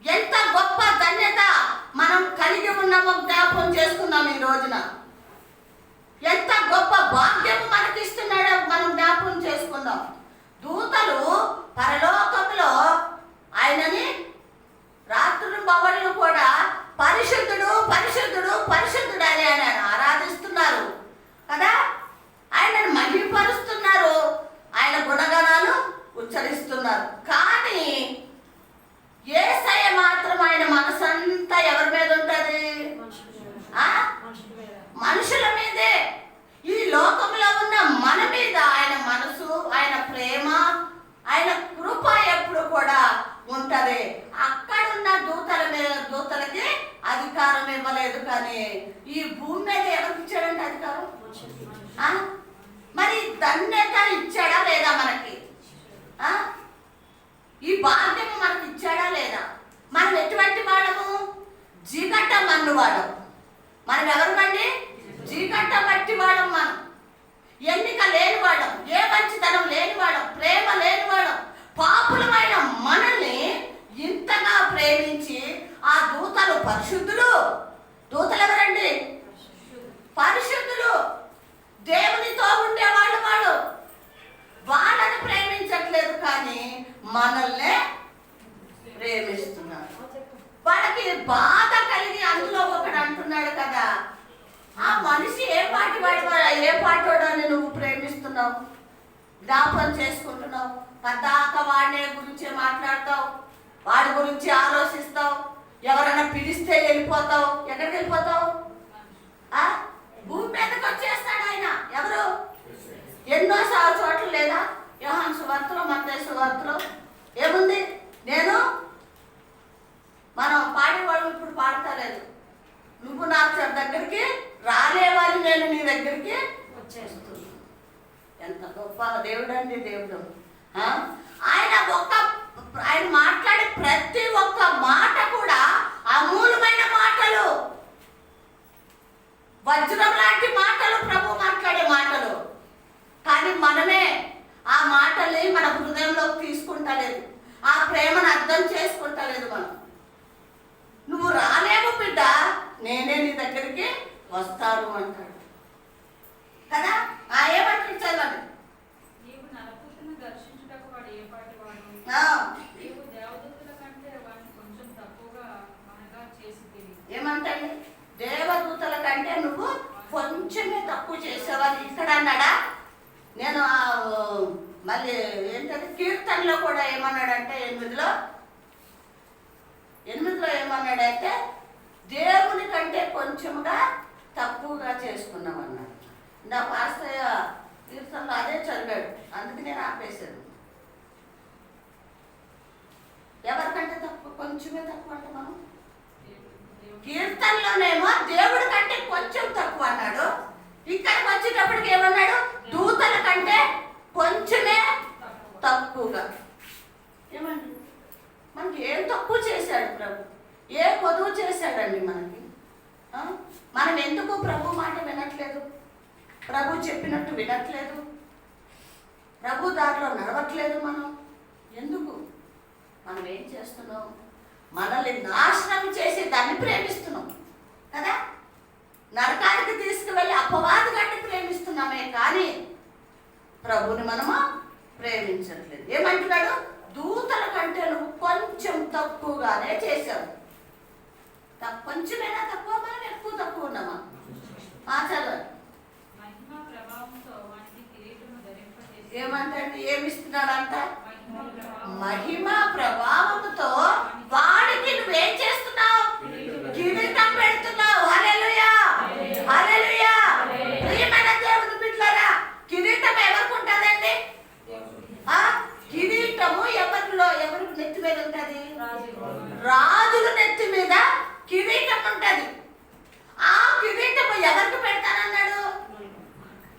ఎంత గొప్ప ధన్యత మనం కలిగి ఉన్నామో జ్ఞాపకం చేసుకున్నాం ఈ రోజున. ఎంత గొప్ప భాగ్యం మనకి ఇస్తున్నాడో మనం జ్ఞాపకం చేసుకుందాం. దూతలు పరలోకంలో ఆయనని రాత్రులు పగళ్ళు కూడా పరిశుద్ధుడు పరిశుద్ధుడు పరిశుద్ధుడు అని ఆయన ఆరాధిస్తున్నారు కదా, ఆయనను మహిమపరుస్తున్నారు, ఆయన గుణగణాలు ఉచ్చరిస్తున్నారు. కానీ యేసయ్య మాత్రం ఆయన మనసంతా ఎవరి మీద ఉంటుంది? మనుషుల మీదే. ఈ లోకంలో ఉన్న మన మీద ఆయన మనసు, ఆయన ప్రేమ, ఆయన కృప ఎప్పుడు కూడా ఉంటది. అక్కడున్న దూతలకి అధికారం ఇవ్వలేదు, కానీ ఈ భూమి మీద ఎవరికి ఇచ్చాడంటే అధికారం? మరి ధన్యత ఇచ్చాడా లేదా మనకి? ఈ భాగ్యం మనకి ఇచ్చాడా లేదా? మనం ఎటువంటి వాడము? జీగట్ట మన్ను వాడము. మనం ఎవరమండి? జీగట్ట మట్టి వాడం. మనం ఎన్నిక లేనివాడం, ఏ మంచితనం లేనివాడం, ప్రేమ లేనివాడం, పాపులమైన మనల్ని ఇంతగా ప్రేమించి ఆ దూతలు పరిశుద్ధులు. దూతలు ఎవరండి? పరిశుద్ధులు, దేవునితో ఉండేవాళ్ళు. వాడు వాళ్ళని ప్రేమించట్లేదు, కానీ మనల్నే ప్రేమిస్తున్నాడు. వాళ్ళకి బాధ కలిగి అందులో ఒకడు అంటున్నాడు కదా, ఆ మనిషి ఏ పాటి వాడు అని నువ్వు ప్రేమిస్తున్నావు, జ్ఞాపకం చేసుకుంటున్నావు. పద్దాక వాడినే గురించే మాట్లాడతావు, వాడి గురించి ఆలోచిస్తావు. ఎవరైనా పిలిస్తే వెళ్ళిపోతావు. ఎక్కడికి వెళ్ళిపోతావు? భూమి మీదకి వచ్చేస్తాడు ఆయన. ఎవరు? ఎన్నో చోట్ల లేదా? యోహాను సువార్తలో, మత్తయి సువార్తలో ఏముంది? మనం పాడేవాళ్ళు ఇప్పుడు పాడతలేదు. నువ్వు నాకు దగ్గరికి రాలేవాలి, నేను నీ దగ్గరికి వచ్చేస్తున్నా. ఎంత గొప్ప దేవుడు అండి దేవుడు. ఆయన మాట్లాడే ప్రతి ఒక్క మాట కూడా అమూలమైన మాటలు, వజ్రం లాంటి మాటలు, ప్రభు మాట్లాడే మాటలు. కానీ మనమే ఆ మాటల్ని మన హృదయంలోకి తీసుకుంటలేదు, ఆ ప్రేమను అర్థం చేసుకుంటలేదు. మనం నువ్వు రాలేవు బిడ్డ, నేనే నీ దగ్గరికి వస్తాను అంటాడు కదా. ఏమంటాడు చదవండి. నీవు నరపుత్రుని దర్శించుటకు వాడు ఏ పాటి వాడు? నీవు దేవదూతల కంటే వాడిని కొంచెం తక్కువగా మనగా చేసి. ఏమంటాడు? దేవదూతల కంటే నువ్వు కొంచెమే తక్కువ చేసేవాళ్ళు. ఇక్కడ అన్నాడా? నేను మళ్ళీ ఏంటంటే కీర్తనలో కూడా ఏమన్నాడంటే, 8లో ఏమన్నాడంటే, దేవుని కంటే కొంచెంగా తక్కువగా చేసుకున్నాం అన్నాడు. నా పాస్తయ్య కీర్తనలో అదే చదివాడు, అందుకు నేను ఆపేశాను. ఎవరికంటే తక్కువ? కొంచెమే తక్కువ అంటే మనం కీర్తనలోనేమో దేవుడి కంటే కొంచెం తక్కువ అన్నాడు. ఇక్కడికి వచ్చేటప్పటికి ఏమన్నాడు? దూతల కంటే కొంచెమే తక్కువగా. ఏమండి, మనకి ఏం తక్కువ చేశాడు ప్రభు? ఏ కొదువు చేశాడండి మనకి? మనం ఎందుకు ప్రభు మాట వినట్లేదు? ప్రభు చెప్పినట్టు వినట్లేదు, ప్రభు దారిలో నడవట్లేదు. మనం ఎందుకు? మనం ఏం చేస్తున్నాం? మనల్ని నాశనం చేసి దాన్ని ప్రేమిస్తున్నాం కదా. నరకానికి తీసుకువెళ్ళి అపవాది గట్టి ప్రేమిస్తున్నామే, కానీ ప్రభుని మనము ప్రేమించట్లేదు. ఏమంటున్నాడు? దూతల కంటే నువ్వు కొంచెం తక్కువగానే చేశావు. కొంచెమైనా తక్కువ, మనం ఎక్కువ తక్కువ ఉన్నామా? చదవండి. మహిమ ప్రభావంతో ఏమంటే ఏమిస్తున్నాడంట? మహిమ ప్రభావం. మహిమ ప్రభావముతో వాడికి నువ్వేం చేస్తున్నావు? కిరీటం పెడుతున్నావు. హల్లెలూయా, హల్లెలూయా. ప్రియమైన దేవుని బిడ్డలారా, కిరీటం ఎవరికి ఉంటుందండి? కిరీటము ఎవరి నెత్తి మీద ఉంటుంది? రాజుల నెత్తి మీద కిరీటం ఉంటది. ఆ కిరీటము ఎవరికి పెడతానన్నాడు?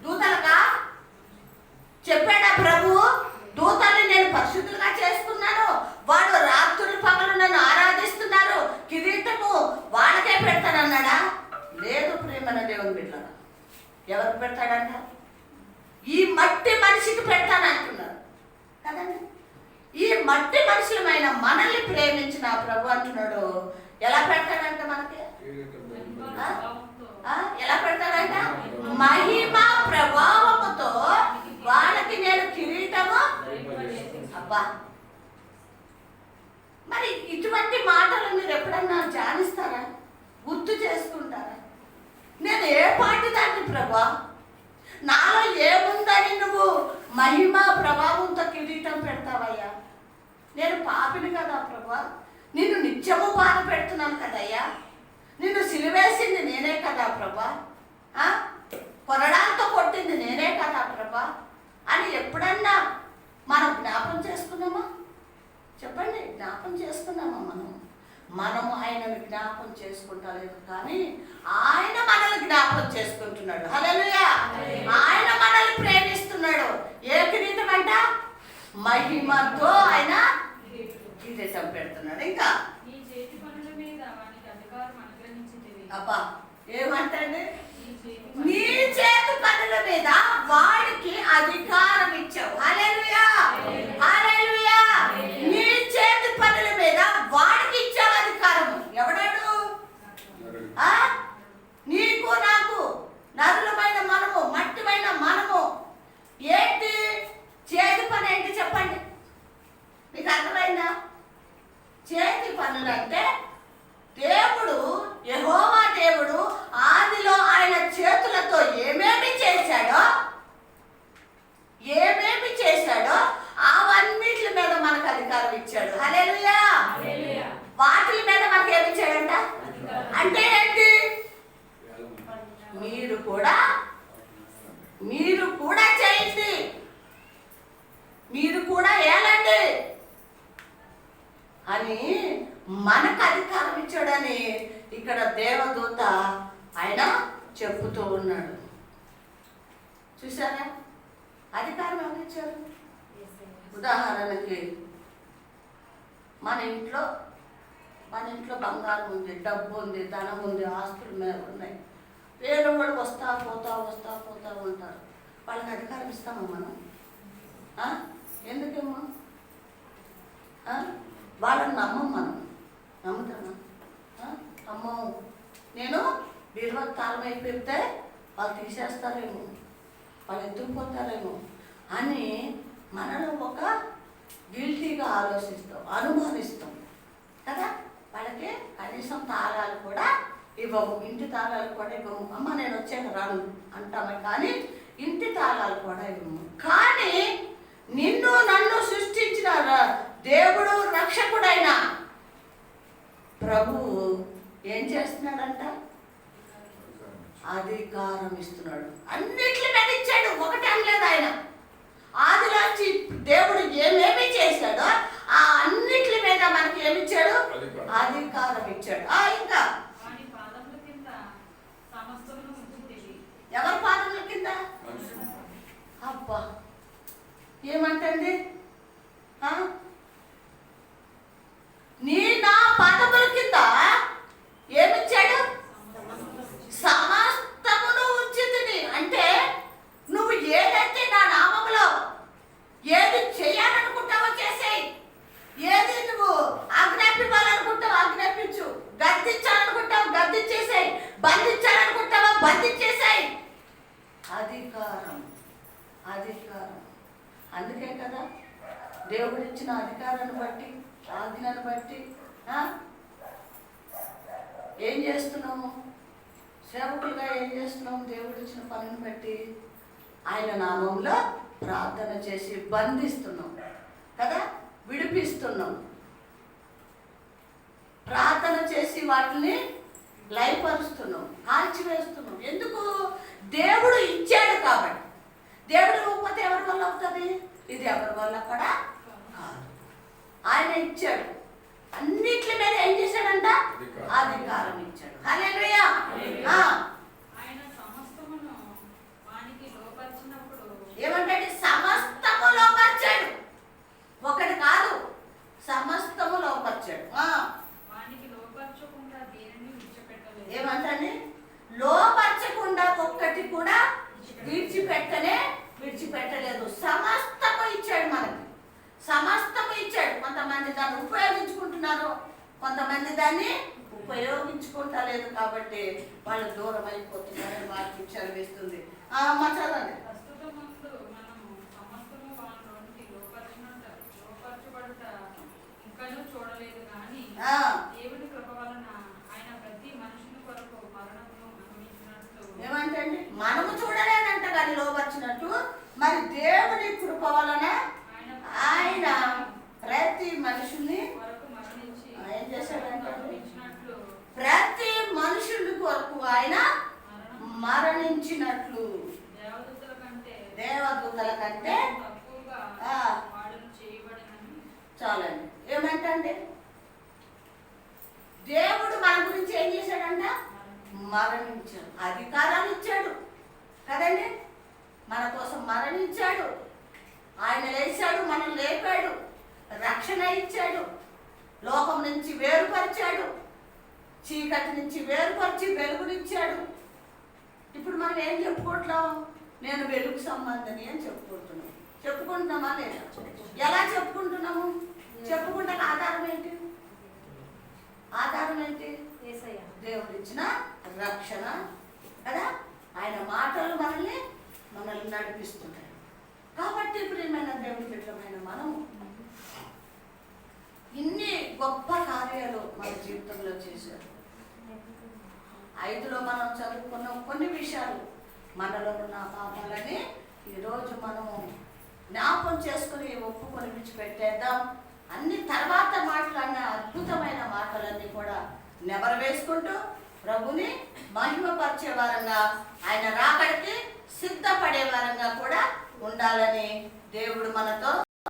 దూతలకా? చెప్పాడా ప్రభు? దూతల్ని నేను పరిశుద్ధులుగా చేసుకున్నాను, వాడు రాత్రులు పగలు నన్ను ఆరాధిస్తున్నారు, కిరీటము వాళ్ళకే పెడతానన్నాడా? లేదు ప్రియమైన దేవుని బిడ్డలారా. ఎవరికి పెడతాడంట? ఈ మట్టి మనిషికి పెడతానంటున్నారు కదండి. ఈ మట్టి మనుషులమైన మనల్ని ప్రేమించిన ప్రభు అంటున్నాడు, ఎలా పెడతాడంట మనకి? ఎలా పెడతాడంట? మహిమ ప్రభావముతో వాళ్ళకి నేను కిరీటము. అబ్బా, మరి ఇటువంటి మాటలు మీరు ఎప్పుడన్నా ధ్యానిస్తారా? గుర్తు చేసుకుంటారా? నేను ఏ పాటి దాన్ని ప్రభా? నాలో ఏముందని నువ్వు మహిమ ప్రభావంతో కిరీటం పెడతావయ్యా? నేను పాపిని కదా ప్రభా, నిన్ను నిత్యము బాధ పెడుతున్నాను కదయ్యా, నిన్ను సిలువేసింది నేనే కదా ప్రభా, కొరడాలతో కొట్టింది నేనే కదా ప్రభా అని ఎప్పుడన్నా మనం జ్ఞాపం చేసుకున్నామా? చెప్పండి, జ్ఞాపం చేసుకున్నామా? మనము ఆయనను జ్ఞాపం చేసుకుంటలేదు, కానీ ఆయన మనల్ని జ్ఞాపం చేసుకుంటున్నాడు. హల్లెలూయా. ఆయన మనల్ని ప్రేమిస్తున్నాడు. ఏ కిరీటం అంట? మహిమతో ఆయన కిరీటం పెడుతున్నాడు. ఇంకా నీ చేతి పనుల మీద వానికి అధికారం అనుగ్రహించితివి. అబ్బా, ఏమంటండి? నీ చేతి పనుల మీద వాడికి అధికారం ఇచ్చావు. హల్లెలూయా, హల్లెలూయా. నీ చేతి పనుల మీద వాడికి ఇచ్చావు అధికారం. ఎవడాడు? నీకు నాకు నరులమైన మనము, మట్టిమైన మనము. ఏంటి చేతి పని? ఏంటి చెప్పండి, మీకు అర్థమైందా? చేతి పనులు అంటే దేవుడు, యెహోవా దేవుడు ఆదిలో ఆయన చేతులతో ఏమేమి చేశాడో అవన్నిటి మీద మనకు అధికారం ఇచ్చాడు. హల్లెలూయా. వాటి మీద మనకు ఏమి ఇచ్చాడంట? అంటే ఏంటి? మీరు కూడా చేయండి, మీరు కూడా ఏలండి అని మనకు అధికారం ఇచ్చాడని ఇక్కడ దేవదూత ఆయన చెప్పుతూ ఉన్నాడు. చూసారా? అధికారం ఎవరు ఇచ్చారు? ఉదాహరణకి మన ఇంట్లో బంగారం ఉంది, డబ్బు ఉంది, ధనం ఉంది, ఆస్తులు మీద ఉన్నాయి. వేరే వాళ్ళు వస్తా పోతా ఉంటారు. వాళ్ళకి అధికారం ఇస్తామా మనం? ఎందుకేమో? వాళ్ళని మనం నమ్ముతామా? అమ్మో, నేను బీరువా తాళం అయిపోతే వాళ్ళు తీసేస్తారేమో, వాళ్ళు ఎత్తుకుపోతారేమో అని మనలో ఒక గిల్టీగా ఆలోచిస్తాం, అనుమానిస్తాం కదా. వాళ్ళకి కనీసం తాళాలు కూడా ఇవ్వము, ఇంటి తాళాలు కూడా ఇవ్వము. అమ్మ నేను వచ్చాను రాను అంటామే, కానీ ఇంటి తాళాలు కూడా ఇవ్వము. కానీ నిన్ను నన్ను సృష్టించిన దేవుడు, రక్షకుడైన ప్రభువు ఏం చేస్తున్నాడంట? అధికారం ఇస్తున్నాడు. అన్నిటి మీద ఇచ్చాడు, ఒకటి అనలేదు ఆయన. ఆదిలోంచి దేవుడు ఏమేమి చేశాడో ఆ అన్నిటి మీద మనకి ఏమిచ్చాడు? అధికారం ఇచ్చాడు. ఇంకా ఎవరి పాదముల కింద? అబ్బా, ఏమంటండి? నా పాదముల కింద ఏమిచ్చాడు? సమస్తమును ఉంచితిని. అంటే నువ్వు ఏదైతే నా నామములో ఏది చేయాలనుకుంటావో చేసేయి, ఏది నువ్వు ఆజ్ఞాపించాలనుకుంటావో ఆజ్ఞాపించు, గద్దించాలనుకుంటావు గద్దించేసేయి, బంధించాలనుకుంటావో బంధించేసేయి. అధికారం. అందుకే కదా దేవుడు ఇచ్చిన అధికారాన్ని బట్టి, ఆజ్ఞను బట్టి ఏం చేస్తున్నాము? సేవకులుగా ఏం చేస్తున్నాము? దేవుడు ఇచ్చిన పనిని బట్టి ఆయన నామంలో ప్రార్థన చేసి బంధిస్తున్నాం కదా, విడిపిస్తున్నాం. ప్రార్థన చేసి వాటిని లయపరుస్తున్నాం, కాల్చివేస్తున్నాం. ఎందుకు? దేవుడు ఇచ్చాడు కాబట్టి. దేవుడు ఇవ్వకపోతే ఎవరి వల్ల అవుతుంది? ఇది ఎవరి వల్ల కూడా కాదు. ఆయన ఇచ్చాడు, అన్నిటి మీద ఏం చేశాడంట? అధికారం ఇచ్చాడు. హల్లెలూయా. ఆయన సమస్తమును వానికి లోపరిచినప్పుడు ఏమంటే సమస్తము లోపరిచాడు, ఒకటి కాదు, సమస్తము లోపరిచాడు. వానికి లోపరచకుండా దేనిని విడిచిపెట్టలేదు. ఏమంటే లోపరచకుండా ఒక్కటి కూడా విడిచిపెట్టలేదు. సమస్తము ఇచ్చాడు మనకి, సమస్తము ఇచ్చాడు. కొంతమంది దాన్ని ఉపయోగించుకుంటున్నారు, కొంతమంది దాన్ని ఉపయోగించుకుంటలేదు. కాబట్టి వాళ్ళు దూరం అయిపోతున్నారని వారికి చదివిస్తుంది. చదవండి. ప్రస్తుతమందు మనము సమస్తము వానిలోనికి లోపరచబడుట ఇంకనూ చూడలేదు కానీ దేవుని కృప వలన ఆయన ప్రతి మనుషుని కొరకు మరణమును అనుభవించినట్లు. ఏమంటే మనము చూడలేదంట కానీ లోపరిచినట్టు, మరి దేవుని కృప వలన ఆయన ప్రతి మనుషుల్ని కొరకు మరణించి ఏం చేశాడంటే అనుభవించినట్లు. ప్రతి మనుషుల కొరకు ఆయన మరణించినట్లు దేవదూతల కంటే తక్కువగా వాడును చేయబడినని. చాలండి. ఏమంటే దేవుడు మన గురించి ఏం చేశాడంట? మరణించాడు, అధికారాలు ఇచ్చాడు కదండి, మన కోసం మరణించాడు. ఆయన లేచాడు, మనం లేపాడు, రక్షణ ఇచ్చాడు, లోకం నుంచి వేరుపరిచాడు, చీకటి నుంచి వేరుపరిచి వెలుగునిచ్చాడు. ఇప్పుడు మనం ఏం చెప్పుకుంటున్నాం? నేను వెలుగు సంబంధిని అని చెప్పుకుంటున్నామా లేదా? ఎలా చెప్పుకుంటున్నాము? చెప్పుకుంటే ఆధారం ఏంటి? ఆధారం ఏంటి? యేసయ్య దేవుడు ఇచ్చిన రక్షణ కదా, ఆయన మాటలు మనల్ని నడిపిస్తుంటాయి. కాబట్టి ప్రియమైన దేవుడి బిడ్డమైన మనం ఇన్ని గొప్ప కార్యాలు మన జీవితంలో చేశారు. 5లో మనం చదువుకున్న కొన్ని విషయాలు, మనలో ఉన్న పాపాలని ఈరోజు మనము జ్ఞాపం చేసుకుని ఒప్పుకొని విడిచిపెట్టేద్దాం. అన్ని తర్వాత మాట్లాడిన అద్భుతమైన మాటలన్నీ కూడా నెమరవేసుకుంటూ ప్రభుని మహిమపరిచే వారంగా, ఆయన రాకడికి సిద్ధపడే వారంగా కూడా ఉండాలని దేవుడు మనతో